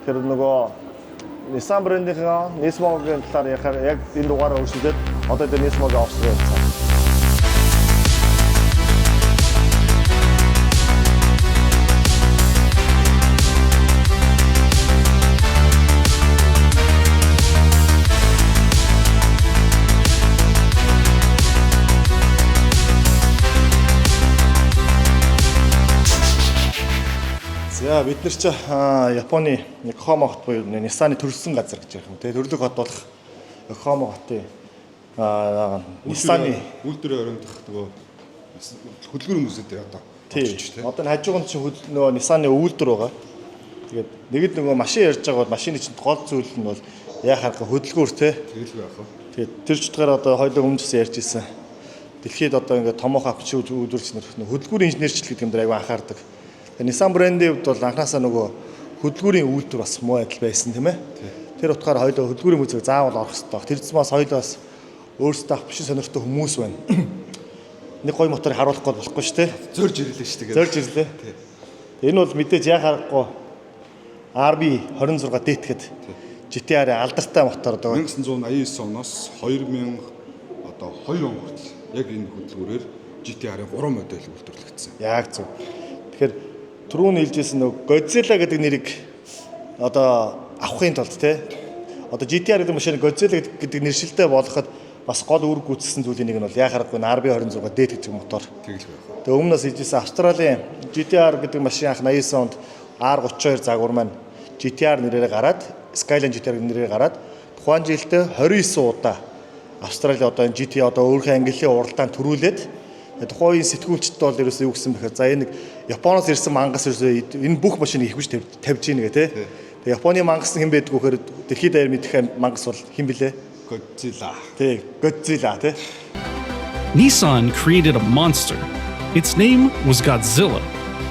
Тэр нөгөө Nissan брэндийн Nismo-гийн талаар ярихаар яг энэ дугаараа өршөлдөд одоо тэр Nismo-гийн офс руу явсан. За бид нар ч Японы Йокохама хот буюу Nissan-ы төрөлсөн газар гэж ярих юм. Тэгээ төрлөг хот болох Йокохама хотын Nissan-ы үйлдвэр өрөндөх нөгөө хөдөлгөөн хүмүүстэй одоо очиж тийм. Одоо хажууганд чинь нөгөө Nissan-ы үйлдвэр байгаа. Тэгээд нэгд нөгөө машин ярьж байгаа бол машины чинь гол зүйл нь бол яхаар хөдөлгөөр тий. Тэгэлгүй яах вэ? Тэгээд тэр ч утгаараа одоо хоёулаа өмнөс ярьж ирсэн. Дэлхийд одоо ингээд томоохон авч үйлдвэрч нар хөдөлгүүрийн инженерчлэл гэдэг юм дээр аягүй анхаардаг. Nissan брэндийн хувьд бол анханасаа нөгөө хөдөлгүүрийн үйлдвэр бас муу адил байсан тийм ээ. Тэр утгаараа хоёулаа хөдөлгүүрийн музейг заавал орох хэрэгтэй. Тэр зэмээс хоёулаас өөрсдөө авах биш сонирхтой хүмүүс байна. Нэг гоё моторыг харуулах гол болохгүй шүү дээ. Зорж ирлээ шүү дээ. Зорж ирлээ. Энэ бол мэдээж яа харахгүй RB 26 дээтгэд GT-R алдартай мотор одоо 1989 оноос 2000 одоо 2 он хүртэл яг энэ хөдөлгүүрээр GT-R-ын 3 модель үйлдвэрлэгдсэн. Яг зөв. Тэгэхээр түрүүн хэлжсэн нөгөө Godzilla гэдэг нэрийг одоо авахын тулд тий одоо GT-R гэдэг машиныг Godzilla гэдэг нэршилтэй болгоход бас гол үр гүйцэтгэсэн зүйлийн нэг нь бол яхаарахгүй RB26 дээд гэдэг мотор. Тэгэлгүй байна. Тэгээ өмнөөс хэлжсэн Австралийн GT-R гэдэг машин анх 89 онд R32 загвар маань GT-R нэрээр гараад Skyline GT-R нэрээр гараад тухайн жилдээ 29 удаа Австрали одоо энэ GT одоо өөрийнхөө ангиллын уралдаанд төрүүлээд тухайн сэтгүүлчд бол ерөөсөө юу гэсэн бэхээр за энэ нэг Японоос ирсэн мангас ерөөсөө энэ бүх машиныг их хүч тавьж ийн гэ тэ. Тэгээ Японы мангас хэн байдг вэхээр дэлхийд даяар мэдэх мангас бол хэн блэ? Godzilla. Тэ, Godzilla тэ. Nissan created a monster. Its name was Godzilla.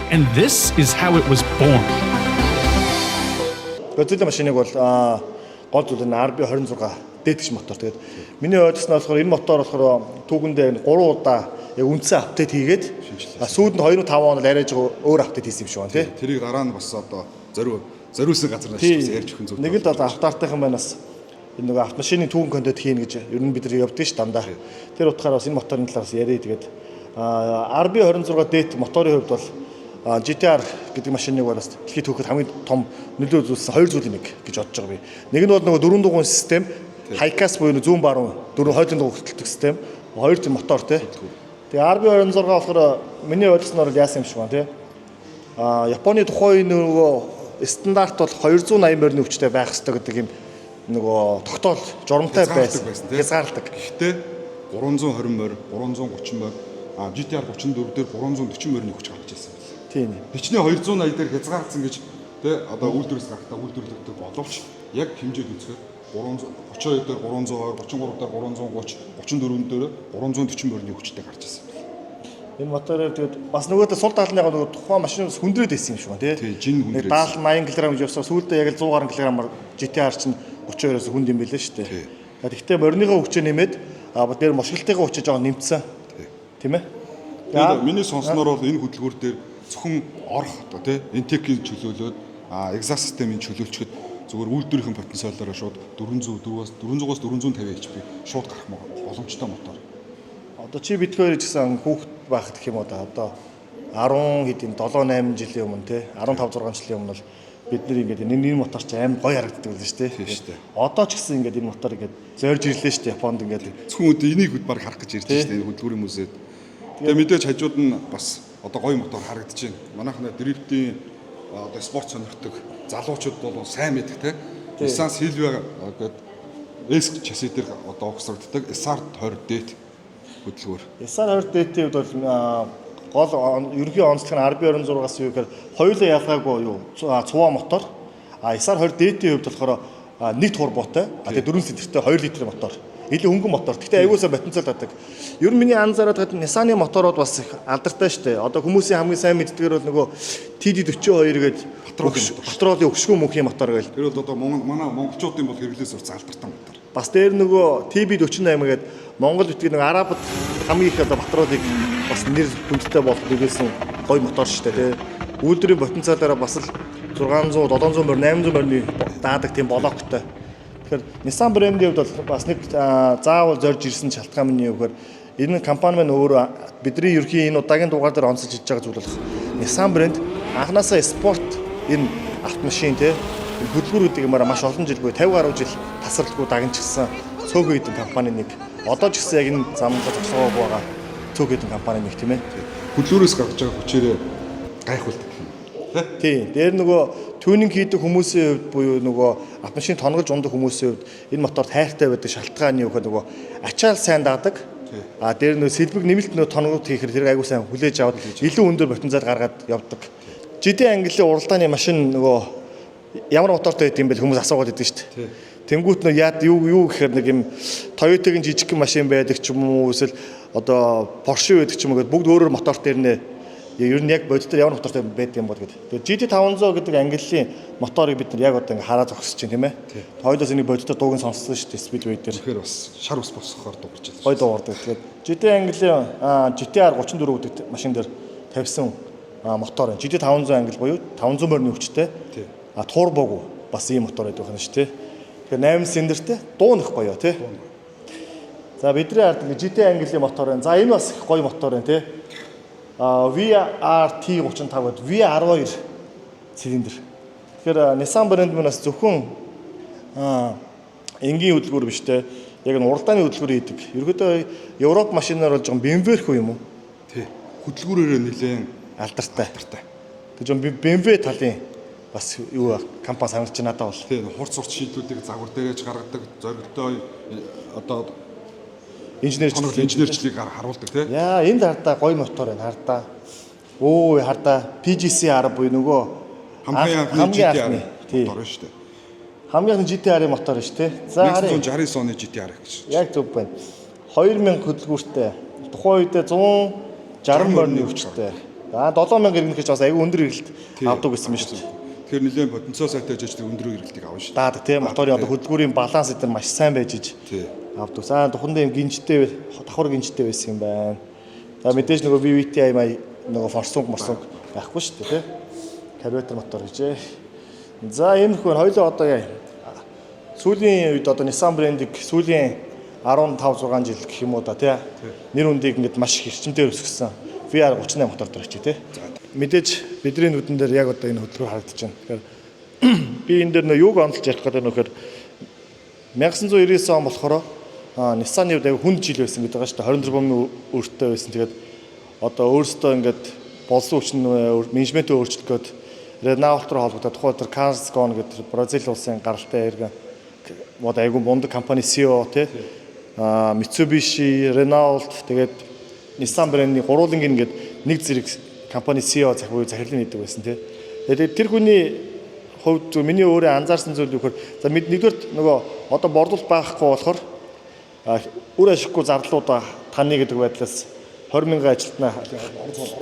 And this is how it was born. Godzilla машиныг бол гол зүйл нь RB26 дээдгч мотор. Тэгээд миний ойлгосноо болохоор энэ мотор болохоор түүхэндээ 3 удаа яг үндсэн апдейт хийгээд сүүдэнд 2-5 хоног арайж өөр апдейт хийсэн юм шиг байна тий. Тэрийг дараа нь бас одоо зориулсан газар нь ярьж өгөх зүйл. Нэг л одоо автартайхан байнаас энэ нөгөө автомашины түүхэн контент хийнэ гэж ер нь бид нар явдсан ш дандаа. Тэр утгаараа бас энэ моторын талаас яриа тэгээд RB26 дээд моторын хувьд бол GTR гэдэг машиныг бол бас дэлхийд түүхэд хамгийн том нөлөө үзүүлсэн хоёр зүйлийн нэг гэж бодож байгаа би. Нэг нь бол нөгөө дөрвөн дугуйн систем, Hi-Cast буюу зүүн баруун дөрвөн хойдын дугуй хөтөлдөг систем, хоёр зэн мотор тий. Тэгээ RB26 болохоор миний ойлгосноор яасан юм шиг байна тий. Японы тухайн нөгөө стандарт бол 280 морины хүчтэй байх хэрэгтэй гэдэг юм нөгөө тогтоол журамтай байсан. Хязгаарладаг. Гэхдээ 320 морь, 330 морь, GTR 34 дээр 340 морины хүч гарч ирсэн байна. Тийм. Бичний 280 дээр хязгаарлагдсан гэж тий одоо үйлдвэрлээс гарахтаа үйлдвэрлэгдэх боловч яг хэмжээд үзэхээр 332 дээр 320, 33 дээр 330, 34 дээр 340 морины хүчтэй гарч ирсэн. Энэ мотороор тэгээд бас нөгөөдөө сул даалныгаа нөгөө тухайн машинаас хүндрээд байсан юм шиг байна тий. Жин хүндрээд. 70 80 кг гэж явсаа сүүлдээ яг л 100 гаруй кг-аар GTR чинь 32-оос хүнд юм байлээ шүү дээ. Тэгэхдээ мориныхоо хүчээ нэмээд дээр мушгилтыгаа хүчээ жоо нэмсэн. Тийм ээ. Тэгээд миний сонсноор бол энэ хөдөлгүүр дээр зөвхөн орох тий интекийн чөлөөлөөд exhaust системийн чөлөөлчөд зүгээр үйлдвэрийн потенциалаараа шууд 400-400-аас 450 HP шууд гарах боломжтой мотор. Одоо чи битгэхээр гэсэн хүүхэд байх гэх юм уу одоо 10 хэдийн 7 8 жилийн өмнө тий 15 6 жилийн өмнө бол бид нэр ингээд энэ мотор ч амар гоё харагддаг байлаа шүү дээ. Тийм шүү дээ. Одоо ч гэсэн ингээд энэ мотор ингээд зорж ирлээ шүү дээ. Японд ингээд зөвхөн өдөө энийг баг харах гэж ирж шүү дээ хөдөлгүүрийн музейд. Тэгээ мэдээж хажууд нь бас одоо гоё мотор харагдаж байна. Манайхна дрифтийн одоо спорт сонирхдаг залуучууд бол сайн мэддэг тий. Nissan Silvia гэдэг S chassis дээр одоо огсрогддог SR20D хөдөлгүүр. SR20D-ийн хувьд бол гол ерөнхий онцлог нь RB26-аас юу гэхээр хоёулаа ялгаагүй юу цуваа мотор. SR20D-ийн хувьд болохоор нэг турботой. Тэгээ 4 цилиндртэй 2 литрийн мотор. Илүү хөнгөн мотор. Гэхдээ аягуусаа потенциал татдаг. Ер нь миний анзаараад байгаа Nissan-ы моторууд бас их алдартай шүү дээ. Одоо хүмүүсийн хамгийн сайн мэддгээр бол нөгөө TD42 гэдэг патролын өгшгөө мөнхийн мотор гээл. Тэр бол одоо манай монголчуудын бол хэрэглээс урц алдартай мотор. Бас дээр нөгөө TB48 гэдэг Монгол битгий нэг Арабад хамгийн их одоо патролыг бас нэр хүндтэй болох нэгсэн гоё мотор шүү дээ. Үйлдвэрийн потенциалаараа бас л 600, 700 морь, 800 морины даадаг тийм блоктой. Тэгэхээр Nissan брендийн хувьд бол бас нэг заавал зорж ирсэн шалтгаан нь юу гэхээр энэ компани маань өөрөө бидний ерхий энэ удаагийн дугаар дээр онцолж иж байгаа зүйл болох Nissan брэнд анханасаа спорт энэ автомашин те хөдөлгүүрүүдийг маш олон жил буюу 50 гаруй жил тасралтгүй дагнажсан цөөхөн хэдэн компани нэг одоо ч гэсэн яг энэ замнаа зогсоог байгаа цөөхөн хэдэн компани нэг тийм ээ хөдөлгүүрээс гарч байгаа хүчээрээ гайхуулдаг юм. Тийм. Дээр нөгөө тюнинг хийдэг хүмүүсийн хувьд буюу нөгөө автомашин тонгож ундаг хүмүүсийн хувьд энэ моторт хайртай байдаг шалтгаан нь юу гэхээр нөгөө ачаал сайн даадаг. Дээр нөгөө сэлбэг нэмэлт нөгөө тонгууд хийхээр тэр айгуу сайн хүлээж аваад илүү өндөр потенциал гаргаад явдаг. GT английн уралдааны машин нөгөө ямар мотортой байд юм бэ хүмүүс асуугаад байдаг шүү дээ. Тэнгүүт нөө яад юу гэхээр нэг юм Toyota-гийн жижиг машин байдаг ч юм уу эсвэл одоо Porsche байдаг ч юм уу гэдэг бүгд өөрөөр мотор дээр нэ ер нь яг бодитоор ямар мотортой байдаг юм бол гэдэг. Тэгээд GT500 гэдэг английн моторыг бид нар яг одоо ингээ хараа зогсож байна тийм ээ. Хоёулаас энийг бодитоор дууг нь сонссон шүү дээ Speedway дээр. Тэгэхээр бас шар ус босгохоор дуурч байна. Гой дуурдаг. Тэгээд GT английн GTR 34 гэдэг машин дээр тавьсан мотор. GT500 англи буюу 500 морины хүчтэй. Турбогүй бас ийм мотор байдаг байна шүү дээ. Тэгэхээр 8 цилиндртэй дуу нэх гоё тий. За бидний хардаг GT английн мотор байна. За энэ бас их гоё мотор байна тий. VRT35 гэдэг V12 цилиндр. Тэгэхээр Nissan брэнд манаас зөвхөн энгийн хөдөлгүүр биш те. Яг нь уралдааны хөдөлгүүр хийдэг. Ерөнхийдөө Европ машинаар бол жоохон BMW хөө юм уу? Тий. Хөдөлгүүрээрээ нэлээд алдартай. Тэг жоохон BMW талын бас юу компани санагдаж надад бол. Тий. Хурц шийдлүүдийг загвар дээрэж гаргадаг зоригтой одоо инженерчлийг харуулдаг тий. Яа энд хардаа гоё мотор байна хардаа. Өө хардаа PGC 10 буюу нөгөө хамгийн GTR мотор шүү дээ. Хамгийн GTR-ийн мотор шүү дээ. За 1969 оны GTR гэж. Яг зөв байна. 2000 хөдөлгүүртэй. Тухайн үед 160 морины хүчтэй. За 7000 иргэнэ гэж бас аюу өндөр иргэлт авдаг гэсэн юм шүү дээ. Тэгэхээр нэлээд потенциал сайтай жиж тэр өндөр иргэлтийг авна шүү. Даа тийм моторын одоо хөдөлгүүрийн баланс эдгээр маш сайн байж иж авдаг. За тухандаа юм гинжтэй давхар гинжтэй байсан юм байна. За мэдээж нөгөө VVT май нөгөө форсунг байхгүй шүү дээ тий. Карбюратор мотор гэжээ. За иймэрхүү хоёлоо одоо сүүлийн үед одоо Nissan брендийг сүүлийн 15 6 жил гэх юм уу да тий. Нэр үндийг ингээд маш их эрчимтэй өсгсөн VR38 мотор дөрөж тий. мэдээж бидний нүдэн дээр яг одоо энэ хөдөлгөөр харагдаж байна. Тэгэхээр би энэ дээр нөө юуг онцлж ярих гэдэг нөхөр 1999 он болохоор Nissan-ы хувьд аяг хүнд жил байсан гэдэг байгаа шүү дээ. 24 бомны өртөө байсан. Тэгээд одоо өөрөөсөө ингээд болсон хүчин менежментийн өөрчлөлт гээд Renault руу холбогдоод тухайн өдөр Carlos Ghosn гэдэг Бразил улсын гаралтай иргэн мод аягүй мундаг компани CEO тий Mitsubishi, Renault тэгээд Nissan брэндийн гурвуулангийн ингээд нэг зэрэг компани CEO захирлын нэгдэг байсан тий. Тэгээд тэр хүний хувьд миний өөрөө анзаарсан зүйл юу гэхээр за нэгдүгээр нөгөө одоо борлуулалт байхгүй болохоор үр ашиггүй зарлуудаа таны гэдэг байдлаас 20,000 ажилтнаа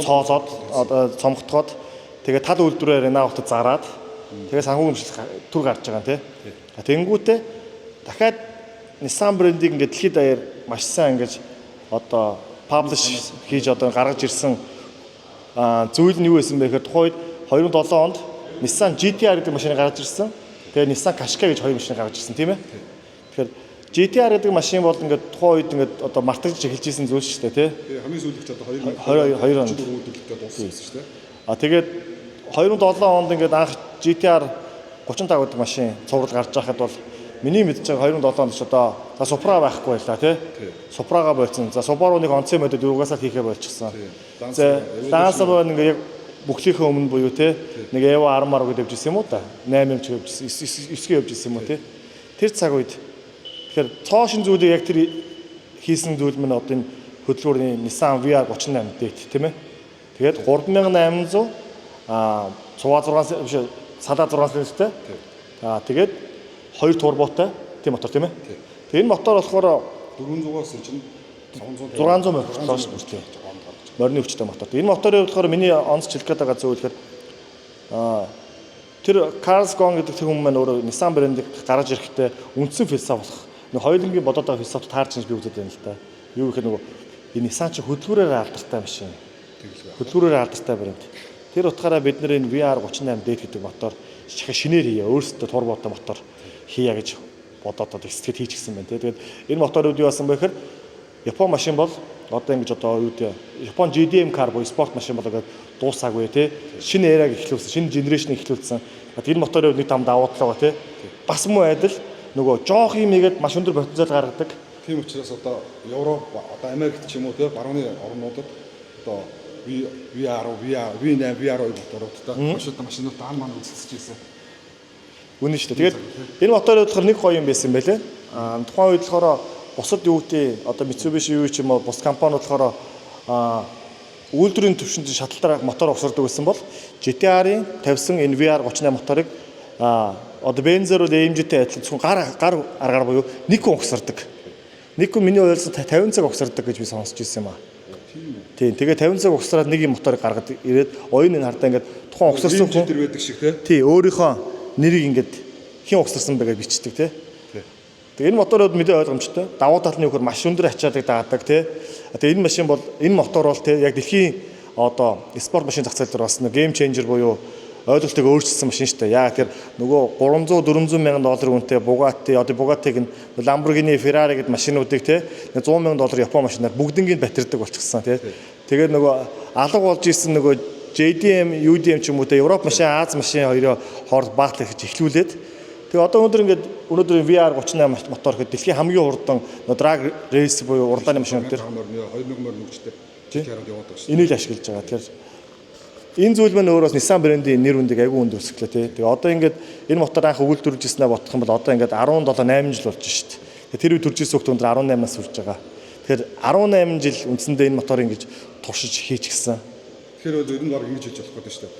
цоолоод одоо цомготгоод тэгээ тал үйлдвэрээр Renault-д зараад тэгээ санхүү хэмжил түр гарч байгаа тийм. Тэнгүүтээ дахиад Nissan брендийг ингээд дэлхийд даяар маш сайн ингэж одоо паблиш хийж одоо гаргаж ирсэн зүйл нь юу байсан бэ гэхээр тухайд 2007 онд Nissan GT-R гэдэг машиныг гаргаж ирсэн. Тэгээ Nissan Qashqai гэж хоёр машиныг гаргаж ирсэн тийм ээ. Тэгэхээр GT-R гэдэг машин бол ингээд тухайн үед ингээд одоо мартагдж эхэлж исэн зүйл шүү дээ тий. Хамгийн сүүлд одоо 2022 онд төлөвлөлтөд дууссан шүү дээ. Тэгээд 2007 онд ингээд анх GT-R 35 гэдэг машин цуврал гарч байхад бол миний мэдж байгаа 2007 онд ч одоо Supra байхгүй байлаа тий. Supra-га болцсон. За Subaru-ыг онцгой модод юугасаа хийхээ болчихсон. За Lancer ингээд яг бүхлийнхээ өмнө буюу тий нэг Evo 10 гэдэг явж исэн юм уу та 8 ч явж 9 явж исэн юм уу тий. Тэр цаг үед тэгэхээр цоошин зүйлийг яг тэр хийсэн зүйл мань одоо энэ хөдөлгөөрийн Nissan VR38 дэйт тийм ээ. Тэгээд 3800 6 биш садаа 6 литртэй. Тэгээд 2 турботой тийм мотор тийм ээ. Тэгээд энэ мотор болохоор 400-аас чинь 600 морь болоо шүү дээ. Морины хүчтэй мотор. Энэ моторын хувьд болохоор миний онц хэлэх гээд байгаа зүйл гэхээр тэр Carlos Ghosn гэдэг тэр хүн маань өөрөө Nissan брэндийг гаргаж ирэхдээ үндсэн философи болох нэг хоёулангийн бодоод байгаа философи таарч би үзээд байна л да. Юу гэхээр нөгөө энэ Nissan чи хөдөлгөөрөөр алдартай машин. Хөдөлгөөрөөр алдартай брэнд. Тэр утгаараа бид нэр энэ VR38D гэдэг мотор шинээр хийе. Өөрсдөө турботой мотор хийя гэж бодоод эсгэд хийчихсэн байна. Тэгээд энэ моторууд юу болсон бэ гэхээр Япон машин бол одоо ингэж одоо юу гэдэг Япон GDM car буюу спорт машин болоод дуусаагүй тий. Шинэ эраг эхлүүлсэн, шинэ генерашн эхлүүлсэн. Энэ моторын нэг там давуу тал байгаа тий. Бас муу айдал нөгөө жоох юм игээд маш өндөр потенциал гаргадаг. Тийм учраас одоо Европ одоо Америкт ч юм уу тий барууны орнуудад одоо V8, VR2 моторуудтай машинууд даан маань үзэлцэж ирсэн. Үнэн шүү дээ. Тэгээд энэ моторын болохоор нэг гоё юм байсан байлээ. Тухайн үед болохоор бусад юу гэдэг одоо Mitsubishi юу ч юм уу бус компаниуд болохоор үйлдвэрийн төвшөнд шаталтаар мотор угсардаг байсан бол GT-R-ийн тавьсан энэ VR38 моторыг одоо бензер үл AMG-тэй адилхан зөвхөн гар аргаар буюу нэг хүн угсардаг. Нэг хүн миний ойлсон 50 цаг угсардаг гэж би сонсч ирсэн юм аа. Тийм. Тэгээ 50 цаг угсраад нэг юм моторыг гаргаад ирээд оюун энэ хардаа ингээд тухайн угсарсан хүн тэр байдаг шиг тий. Өөрийнхөө нэрийг ингээд хэн угсарсан бэ гэж бичдэг тий. Тэгээ энэ моторууд мэдээ ойлгомжтой. Давуу тал нь юу гэхээр маш өндөр ачаалыг даадаг тий. Тэгээ энэ машин бол энэ мотор бол тий яг дэлхийн одоо спорт машин зах зээл дээр бас нэг гейм ченжер буюу ойлголтыг өөрчилсөн машин шүү дээ. Яг тэр нөгөө 300-400 мянган долларын үнэтэй Bugatti, одоо Bugatti-г нь Lamborghini, Ferrari гэдэг машинуудыг тий 100 мянган доллар Япон машинаар бүгднийг батирдаг болчихсон тий. Тэгээд нөгөө алга болж исэн нөгөө JDM, UDM ч юм уу тий Европ машин, Аз машин хоёроо хооронд баатал хийж эхлүүлээд тэгээ одоо өнөөдөр VR38 мотор гэхэд дэлхийн хамгийн хурдан drag race буюу уралдааны машинууд дээр 2000 морь нүгчтэй GT-R-д яваад байгаа шүү. Энийг ашиглаж байгаа. Тэгэхээр энэ зүйл маань өөрөөс Nissan брендийн нэр үндийг аягүй өнд өсгөлээ тий. Тэгээ одоо энэ мотор анх өгүүлдвэрлэжсэнээ бодох юм бол одоо 17-8 жил болж шít. Тэр үе төржсэн хүүхд өндөр 18-аас үрж байгаа. Тэгэхээр 18 жил үндсэндээ энэ мотор ингэж туршиж хийчихсэн. Тэгэхээр бол ер нь баг ингэж хийж болох гэдэг шүү дээ.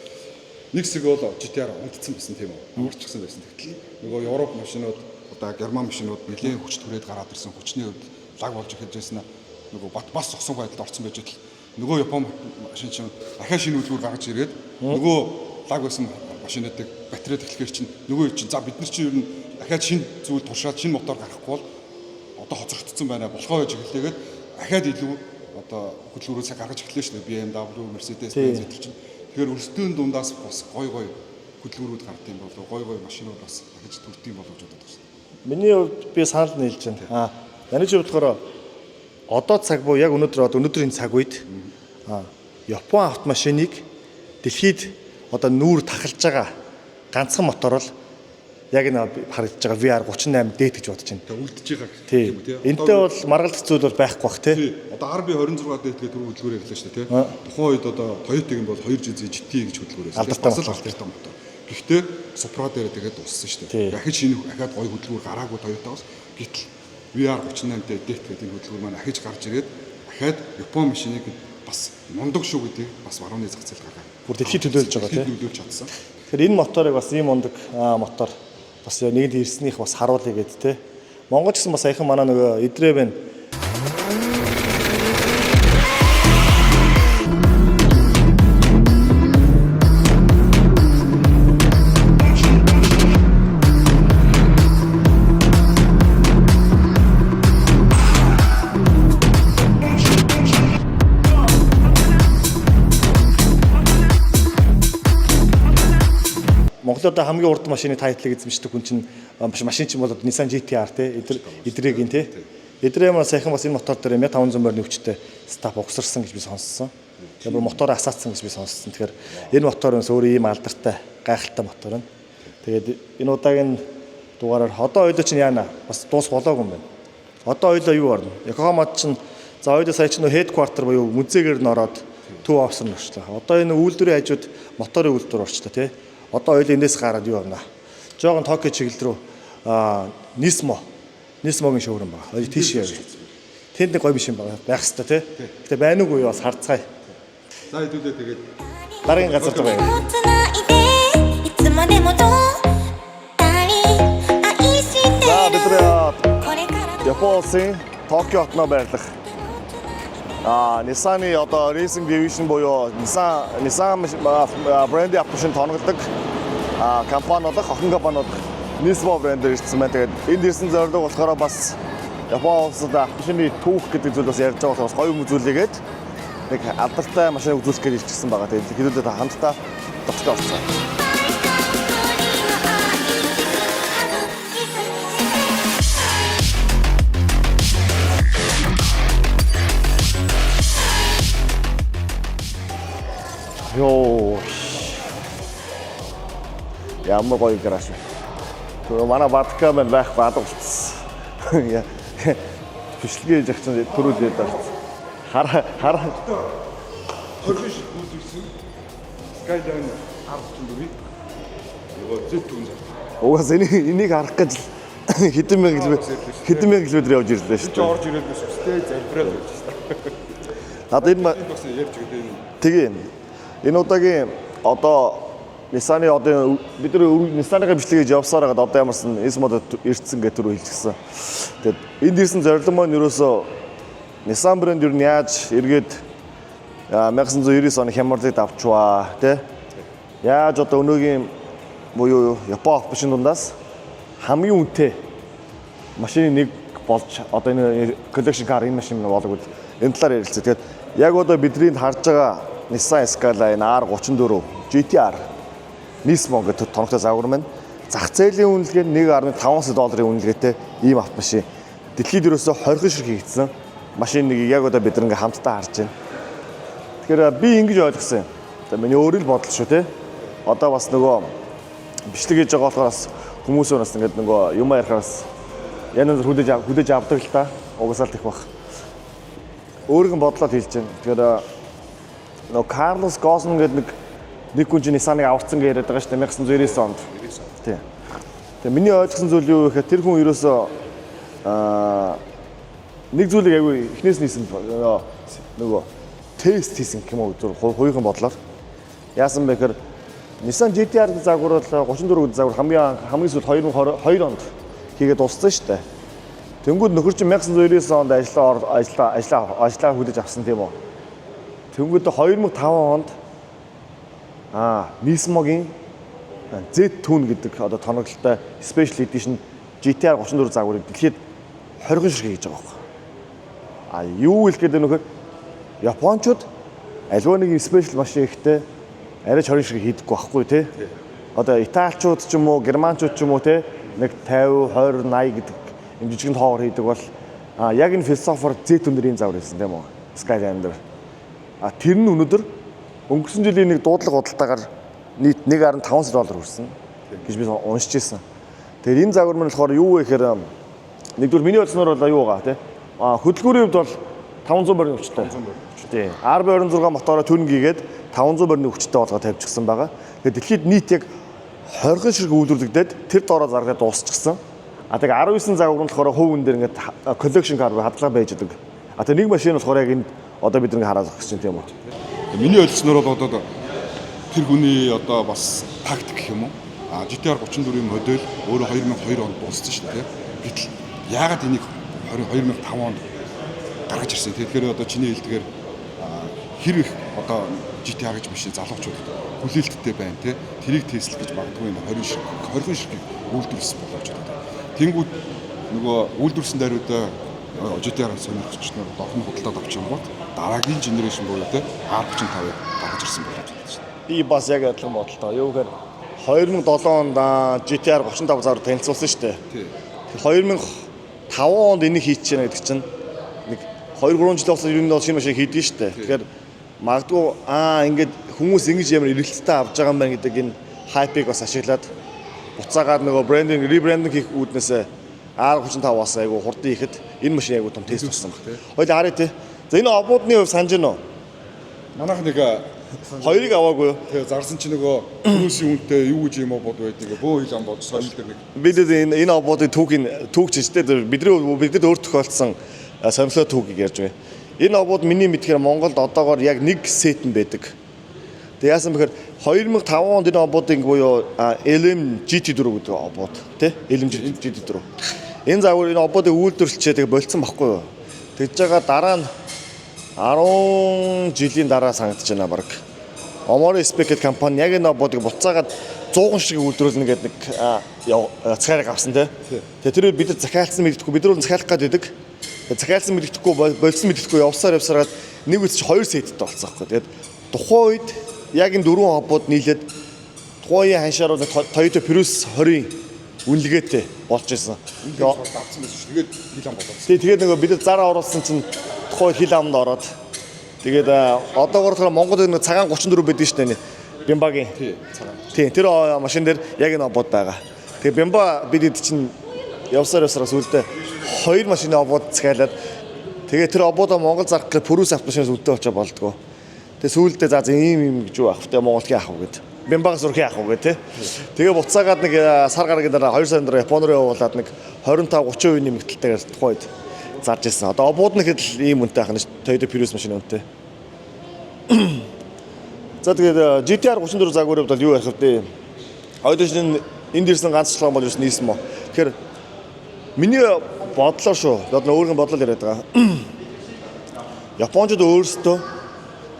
Нэг хэсэг бол GT-R унтцсан байсан тийм үү? Амарчсан байсан. Тэгтэл нөгөө Европ машинууд одоо Герман машинууд нэлээд хүч түрээд гараад ирсэн. Хүчний хувьд лаг болж эхэлж байсан. Нөгөө бас зогсон байдалд орсон байж тал нөгөө Япон машин чинь дахиад шинэ үйлдвэр гаргаж ирээд нөгөө лаг байсан машинуудыг батарейд эхлэхээр чинь нөгөө чинь за бид нар чинь ер нь дахиад шинэ зүйл туршаад шинэ мотор гаргахгүй бол одоо хоцрогдсон байна. Болохоо гэж эхлэгээд дахиад илүү одоо хөдөлгөөрөөсөө гаргаж эхлэв шүү дээ. BMW, Mercedes, Benz зэрэг чинь. Тэгэхээр өрсөлдөөн дундаас бас гой хөдөлгөөрүүд гард юм болов гой машинууд бас дахиж төрдөг юм болов гэж боддог шээ. Миний хувьд би санал нийлж байна. Яны ч болохоор одоо цаг буюу яг өнөөдрийн цаг үед Япон автомашиныг дэлхийд одоо нүүр тахалж байгаа ганцхан мотор бол яг энэ харагдаж байгаа VR38 дээд гэж бодож байна. Тэгээ үлдэж байгаа гэх Тий. юм тий. Энтэй бол маргалдах зүйл бол байхгүй бах тий. Тий. Одоо RB26 дээдгээ түрүү хөдөлгөөр ярьлаа шүү дээ тий. Тухайн үед одоо Toyota-гийн бол 2 GZ GT гэж хөдөлгөөр ярьсан. Алдартай Бас л мотор. алдартай мотор. Гэхдээ Supra дээр тэгээд уссан шүү Тий. дээ. Дахиж шинэ ахаад гоё хөдөлгөөр гараагүй Toyota-гоос гэтэл VR38 дээд гэдэг энэ хөдөлгөөр маань ахиж гарч ирээд дахиад Япон машиныг бас мундаг шүү гэдгийг бас барууны зах зээл гаргаад. Бүр дэлхийд төлөөлж байгаа тий. Төлөөлж чадсан. Тэгэхээр энэ моторыг бас ийм мундаг мотор бас нэгд ирснийх бас харуулъя гэд те. Монгол ч гэсэн бас саяхан манай нөгөө идрээ байна. Монголд хамгийн урд машины тайтлыг эзэмшдэг хүн чинь машин чинь бол Nissan GT-R те эдрээгийн те. Эдрээ маань саяхан бас энэ мотор дээр 1500 морь нөвчтэй стап угсарсан гэж би сонссон. Тэгээд мотор асаацсан гэж би сонссон. Тэгэхээр энэ мотор нь өөрөө ийм алдартай гайхалтай мотор байна. Тэгээд энэ удаагийн дугаараар одоо ойлоо чинь яана бас дуус болоогүй юм байна. Одоо ойлоо юу орно? Yokohamад чинь за ойлоо сая чинь headquarter буюу музейгээр нь ороод төв офсор нь орчлоо. Одоо энэ үйлдвэрийн хажууд моторын үйлдвэр орчлоо те. Одоо ойлоо эндээс гараад юу орно? Жогон Токио чиглэл рүү Nismo-гийн шоурум байна. Ойлоо тийш явъя. Тэнд нэг гоё биш юм байна. Байх хэвээр те. Гэтэ байна уугүй юу бас харцгаая. За хэдүүлээ тэгээд Дараагийн газар руу байна. За бид Японы Токио хотноо байрлах Nissan-ы одоо Racing Division буюу Nissan брендийн автомашин тоногддог компани болох охин компани болох Nismo брендээр ирсэн байна. Тэгээд энд ирсэн зорилго болохоор бас Япон улсад автомашины түүх гэдэг зүйл бас ярьж байгаа болохоос гоё юм үзүүлээгээд нэг алдартай машиныг үзүүлэх гэж ирчихсэн байгаа. Тэгээд хэдүүлээ хамтдаа дотор орсон. Йоо. Ямар гоё гараж. Тэгээ манай бадка маань байх бадаг болчихсон. Бичлэгээ хийж ахсан төрүүлээд байна. Хар Хөргөж үзүүлсэн. Skyline 14-ийг нөгөө зэт түн. угаас энийг харах гэж хэдэн мянга километр явж ирлээ шүү дээ. Орж ирээд бас өстэй залбираад байж шээ. Надад энэ бас ярьж гэдэг энэ. тэгээ энэ удаагийн одоо Nissan-ы одоо бид нар Nissan-ыг бичлэгийг явсаар хагаад одоо ямарсан Nismo-д ирсэн гэж түрүү хэлчихсэн. Тэгээд энд ирсэн зорилго маань ерөөсөө Nissan брэнд юу яаж эргээд 1999 оны хямралыг авчваа тий. Яаж одоо өнөөгийн буюу Япон автомашин дундаас хамгийн үнэтэй машины нэг болж одоо энэ collection car энэ машин болог энэ талаар ярилцъя. Тэгээд яг одоо бидний харж байгаа Nissan Skyline R34 GT-R Nismo гэдэг тоногтой загвар маань зах зээлийн үнэлгээ $1.5 үнэлгээтэй ийм автомашин. Дэлхийд ерөөсөө 20 ширхэг хийгдсэн машиныг яг одоо бид ингээ хамтдаа харж байна. Тэгэхээр би ингэж ойлгосон юм. За миний өөрийн бодол шүү те. Одоо бас нөгөө бичлэг хийж байгаа болохоор бас хүмүүс өнөөс ингээд нөгөө юм ярихаас янз бүр хүлээж авдаг л та. Угсаалт их баг. Өөрийн бодлоод хэлж байна. Тэгэхээр нөгөө Карлос Госн гэдэг нэг хүн чинь Nissan-ыг аварцсан гэж яриад байгаа шүү дээ 1999 онд. Тийм. Тэгээ миний ойлгосон зүйл юу вэ гэхээр тэр хүн ерөөсөө нэг зүйлийг айгүй эхнээс нийсэн нөгөө тест хийсэн гэх юм уу хоёрын бодлоор. Яасан бэ гэхээр Nissan GT-R загвар бол 34 загвар хамгийн сүүлд 2022 онд хийгээд дууссан шүү дээ. Тэнгүүд нөхөр чинь 1999 онд ажиллаа хүлээж авсан тийм үү. Тэнгүүд 2005 онд Nismo-гийн Z Tune гэдэг одоо тоногдолтой Special Edition GT-R 34 загварыг дэлхийд 20 ширхэг хийж байгаа байхгүй. Юу хэлэх гээд нөхөр Япончууд аливаа нэг special машин ихтэй арай 20 ширхэг хийдэггүй байхгүй тий. Одоо Италичууд ч юм уу, Германчууд ч юм уу тий нэг 50, 20, 80 гэдэг юм жижигэн тоогоор хийдэг бол яг энэ философор Z Tune-ийн загвар хийсэн тийм үү. Skyline дээр. Тэр нь өнөөдөр өнгөрсөн жилийн нэг дуудлага худалдаагаар нийт $1.5 хүрсэн гэж би уншиж ирсэн. Тэгээд энэ загвар мань болохоор юу вэ гэхээр нэгдүгээр миний бодсноор бол юу байгаа тий. Хөдөлгүүрийн хувьд бол 500 борны хүчтэй. Тий. RB26 мотороо түн гигээд 500 борны хүчтэй болгоод тавьчихсан байгаа. Тэгээд дэлхийд нийт яг 20 ширхэг үйлдвэрлэгдээд тэр доороо заргаад дуусчихсан. Тэгээ 19 загвар нь болохоор хувь хүн дээр ингээд collection car хадлага байж байгаа. Тэгээ нэг машин болохоор яг энд одоо бид нэг хараад өгч чинь тийм үү. Миний ойлгосноор бол одоо тэр хүний одоо бас тактик гэх юм уу? GTR 34-ийн модель өөрөө 2002 онд дууссан шүү дээ. Гэтэл яагаад энийг 2005 онд гаргаж ирсэн? Тэгэхээр одоо чиний хэлдгээр хэр их одоо GTR гэж машин залуучуудад хүлээлттэй байна те. Тэрийг тестэл гэж магадгүй 20 ширхэг үйлдвэрлэсэн боловч одоо. Тэнгүүд нөгөө үйлдвэрлэсэн даруйдаа GTR сонирхогчноор дохны худалдаад авч юм бол дараагийн генерашн буюу те R35-ыг гаргаж ирсэн боловч байна. Би бас яг адилхан бодолтой. Юу гэхээр 2007 онд GTR 35 завар танилцуулсан шүү дээ. Тий. 2005 онд энийг хийчихэж байгаа гэдэг чинь нэг 2-3 жил болсон ер нь шинэ машин хийдэж шүү дээ. Тэгэхээр магадгүй ингээд хүмүүс ингэж ямар эргэлттэй авч байгаа юм байна гэдэг энэ хайпыг бас ашиглаад буцаагаад нөгөө брендинг ребрендинг хийх үүднээс R35-аас айгу хурдан ихэд энэ машин айгу том тест болсон баг. Хоёул харъя тий. За энэ обуудны хувь санаж байна уу? Манайх нэг хоёрыг аваагүй юу? тэгээ зарсан чи нөгөө хүмүүсийн үнэтэй юу гэж юм бод байдгийг бөө хил ам бод сонил дээр нэг Бид энэ обуудын түүх чижтэй бидний өөр тохиолдсон сонирхлоо түүхийг ярьж байна. Энэ обууд миний мэдхээр Монголд одоогоор яг нэг сет нь байдаг. Тэгээ яасан бэхээр 2005 онд энэ обуудын буюу LM GT4 гэдэг обууд тий LM GT4. Энэ загвар энэ обуудыг үйлдвэрлэчээ тэгээ болцсон баггүй юу. Тэгж байгаа дараа нь 10 жилийн дараа санагдаж байна баг. Omori Spec гэдэг компани яг энэ обуудыг буцаагаад 100 шиг үйлдвэрлэнэ гэдэг нэг захиалга авсан тий. Тэгээ тэр бид нар захиалсан мэддэхгүй бид нар захиалах гэдэг. Захиалсан мэддэхгүй болсон мэддэхгүй явсаар нэг үс чи 2 сеттэй болсон байхгүй. Тэгээд тухайн үед яг энэ дөрвөн обууд нийлээд тухайн ханшаар Toyota Prius 20-ийн үнэлгээтэй болж ирсэн. давцсан байсан шүү. Тэгээд хил ам болоо. Тэгээд нөгөө бид зараа оруулсан чинь тухайн хил амд ороод тэгээд одоогоор Монголд нэг цагаан 34 байдаг шүү дээ. Бимбагийн. Тийм тэр машин дээр яг энэ обууд байгаа. Тэгээд Бимба бид чинь явсаар сүлдээ 2 машины обууд захиалаад тэгээд тэр обуудаа Монгол зарах гэж Prius автомашинаас үлдээ очоо болдгоо. Тэгээд сүүлдээ за ийм гэж юу авах вэ? Монголын авах гэд. Бимбагаас өрхий авах гэд тий. Тэгээ буцаагаад нэг сар гарагийн дараа 2 сарын дараа Японд руу явуулаад нэг 25-30% нэмэгдэлтэйгээр тухайд зарж ирсэн. Одоо обууд нь хэд ийм үнэтэй ахна Toyota Prius машин үнэтэй. За тэгээд GTR 34 загварын хувьд бол юу ярих вэ? Ойдож энд ирсэн ганцчлан бол юус нийсэн мó. Тэгэхээр миний бодлоор шүү. Одоо өөрийн бодлол яриад байгаа. Япончууд өөрсдөө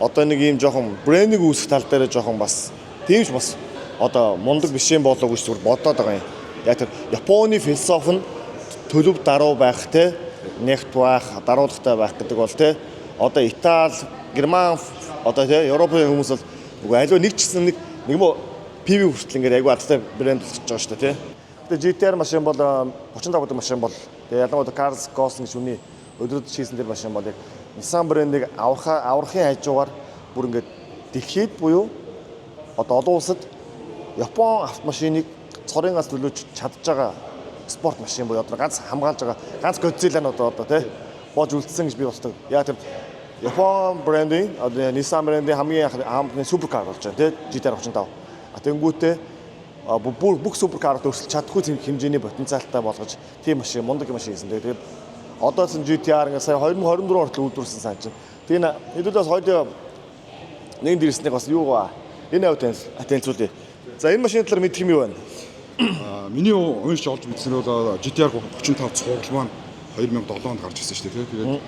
одоо нэг ийм жоохон брендинг үүсгэх тал дээр жоохон бас тиймч бас одоо мундаг биш юм болоо гэж зүгээр бодоод байгаа юм. Яг тэр Японы философи нь төлөв даруй байх те нефт байх, даруулагтай байх гэдэг бол те одоо Итали, Герман одоо те Европын хүмүүс бол нөгөө аливаа нэг ч гэсэн нэг юм PV хүртэл ингээд айгүй адтай брэнд болчихж байгаа шүү дээ те. Тэгээ GTR машин бол 35 дахь машин бол тэгээ ялангуяа Carlos Ghosn гэж үний өдрөд хийсэн тэр машин бол яг Nissan брендийг аврахын хажуугаар бүр ингээд дэлхийд буюу одоо олон улсад Япон автомашиныг цорынгаас төлөөж чадж байгаа спорт машин буюу одоо ганц хамгаалж байгаа ганц Godzilla-нууд одоо тий боож үлдсэн гэж би боддог. Яг тэр Япон брендийн одоо Nissan брендийн хамгийн анхны суперкар болж байгаа тий GTR 35. Тэнгүүтээ бүх суперкарт өрсөлдөж чадахгүй хэмжээний потенциалтай болгож тийм машин мундаг машин хийсэн. Тэгээд одоо ч GTR ингээ сая 2024 хүртэл үйлдвэрлэсэн сан чинь. Тэгээ хэдүүлээс хоёул нэг дэрснэг бас юу гаа. Энэ авт танилцуулъя. За энэ машины талаар мэдэх юм юу байна? Миний уншиж олж мэдсэн бол GTR 35 цуглал маань 2007 онд гарч ирсэн шүү дээ. Тэгээд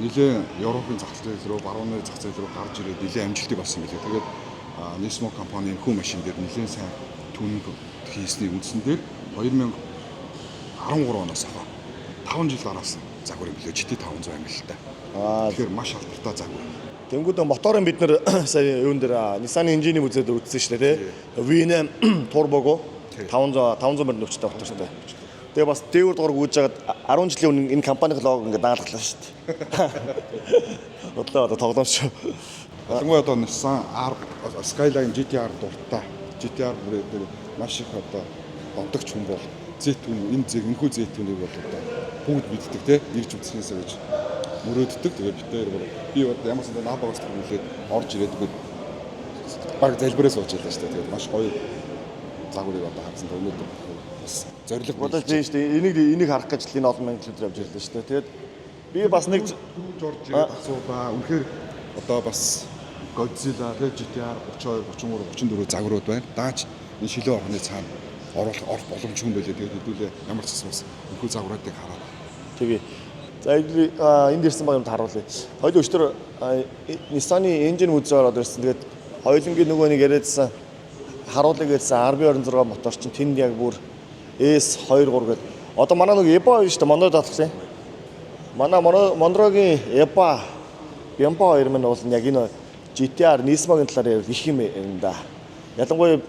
нэлээд Европын зах зээл рүү, барууны зах зээл рүү гарч ирээд нэлээд амжилттай болсон билээ. Тэгээд Nismo компанийн хүн машин дээр нэлээд сайн түнэг хийсний үндсэн дээр 2013 оноос хойш 5 жил араас загвар билээ. GT 500 ангил л та. Тэгэхээр маш алдартай загвар. Тэнгүүд моторын бид нэр сая юун дээр Nissan энжиний үзээд үзсэн шүү дээ тий. V8 турбого 500 мөр нөвчтэй мотортой. Тэгээ бас дээвэр дугаар гүйж хагаад 10 жилийн өмнө энэ компанийн лого ингээд даалгалаа шүү дээ. Бодлоо одоо тоглоомч. Ялангуяа одоо Nissan R Skyline GT-R дуртай. GT-R бүрээр маш их одоо бодогч хүн бол Z-түн энэ энэхүү Z-түнийг бол одоо бүгд мэддэг те ирж үзснээсээ гэж мөрөөддөг. Тэгээд битээр би одоо ямар ч нэг набагаас төлөвлөд орж ирээдгүй баг залбираа сууж байлаа шүү дээ. Тэгээд маш гоё загварыг одоо харсан. Өнөөдөр бас зориг бодож байна шүү дээ. Энийг харах гэж энэ олон мянган километр явж ирлээ шүү дээ. Тэгээд би бас нэг Жорж асуугаа. Үнэхээр одоо бас Godzilla, GT-R 32, 33, 34 загварууд байна. Дааж энэ шилэн орны цаана орох боломжгүй байлээ. Тэгээд хэдүүлээ ямар ч бас энэхүү загваруудыг хараад. Тэгээ. За энд ирсэн баг юмд харуулъя. Хоёул өчтөр Nissan-ы engine үзээ ороод ирсэн. Тэгээд хоёулынгийн нөгөө нэг яриадсан харуулъя гэсэн RB26 мотор чинь тэнд яг бүр S23 гэдэг. Одоо манай нөгөө EPA шүү дээ. Мондо татсан. Манай Мондрогийн EPA Bemba 2 мань бол яг энэ GT-R Nismo-гийн талаар их юм энэ да. Ялангуяа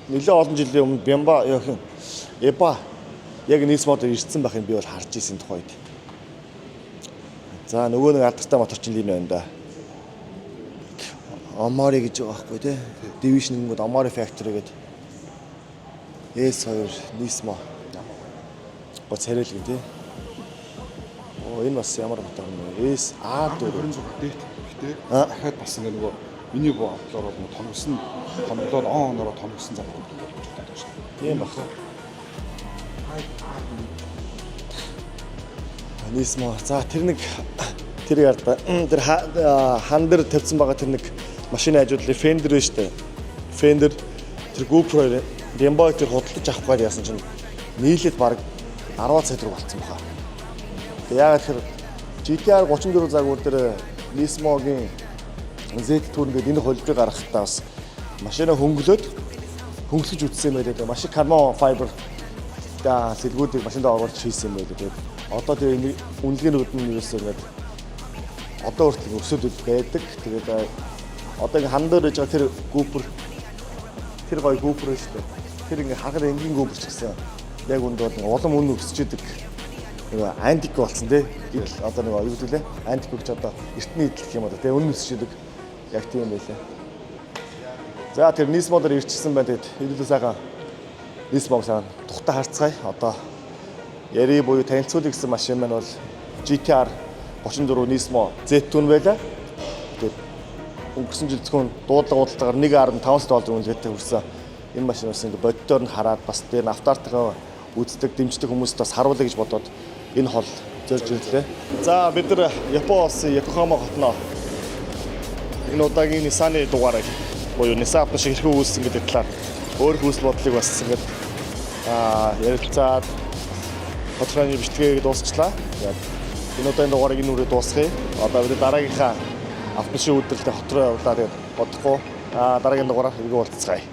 нэлээд олон жилийн өмнө Bemba EPA яг Nismo дээр ирсэн байхыг би бол харж ирсэн тухайд. За нөгөө нэг алдартай мотор чинь энэ байна да. Omori гэж байгаа байхгүй тий. Division нэгэд Omori Factory гэдэг. S2 Nismo. Гоц хэрэлгэн тий. Энэ бас ямар мотор вэ? SR4 дэйт гэхдээ дахиад бас нөгөө миний боо автлаараа томглоод онороо томгсон загвар болж байна шүү дээ. Тийм баг. Nismo. За тэр ярда. Тэр хан дээр тавьсан байгаа тэр нэг машины ажууллын Fender шүү дээ. Fender тэр GoPro Bemba тэр худалдаж авах гээд яасан чинь нийлээд баг 10 сая төгрөг болцсон баха. Яг тэр GT-R 34 загвар дээр Nismo-гийн Z-түр ингээд энэ холбыг гаргахтаа бас машина хөнгөлж үзсэн юм байлээ. Маш их carbon fiber та сэлгүүдийг машиндаа оруулж хийсэн юм байлээ. Тэгээд одоо тэр үнэлгээнүүд нь юусэн ингээд одоо хүртэл өсөд байдаг. Тэгээд одоо ингээд хан дээр байж байгаа тэр GoPro тэр гоё GoPro шүү дээ. Тэр ингээд хагар энгийн GoPro ч гэсэн яг үнд бол улам үнэ өсч идэг. Нөгөө антик болсон тий. Одоо нөгөө юу гэдэг лээ? Антик гэж одоо эртний идэлх юм одоо тий. Үнэ өсч идэг. Яг тийм байлаа. За тэр Nismo дээр ирчихсэн байна. Тэгэд хэдүүлээ сайхан Nismo сайн тухтай харцгаая. Одоо яри буюу танилцуулъя гэсэн машин маань бол GT-R 34 Nismo Z-түн байлаа. Тэгээд өнгөрсөн жил зөвхөн дуудлага худалдаагаар 1.5 доллар үнэлгээтэй хүрсэн. Энэ машин бас ингээд боддоор нь хараад бас дээр нь автартайгаа үздэг, дэмждэг хүмүүст бас харуулъя гэж бодоод энэ хол зорж ирлээ. За бид нар Япон улсын Йокохама хотноо энэ удаагийн Nissan-ы дугаарыг буюу Nissan авто шиг хэрхэн үүссэн гэдэг талаар өөр хүсэл бодлыг бас ингээд ярилцаад хотрооны бичлэгийг дуусчлаа. Энэ удаагийн дугаарыг энэ үрээ дуусгая. Одоо бид дараагийнхаа авто шиг үйлдвэрлэлтэй хотроо явуулаад бодохгүй дараагийн дугаараар иргэн уулзцгаая.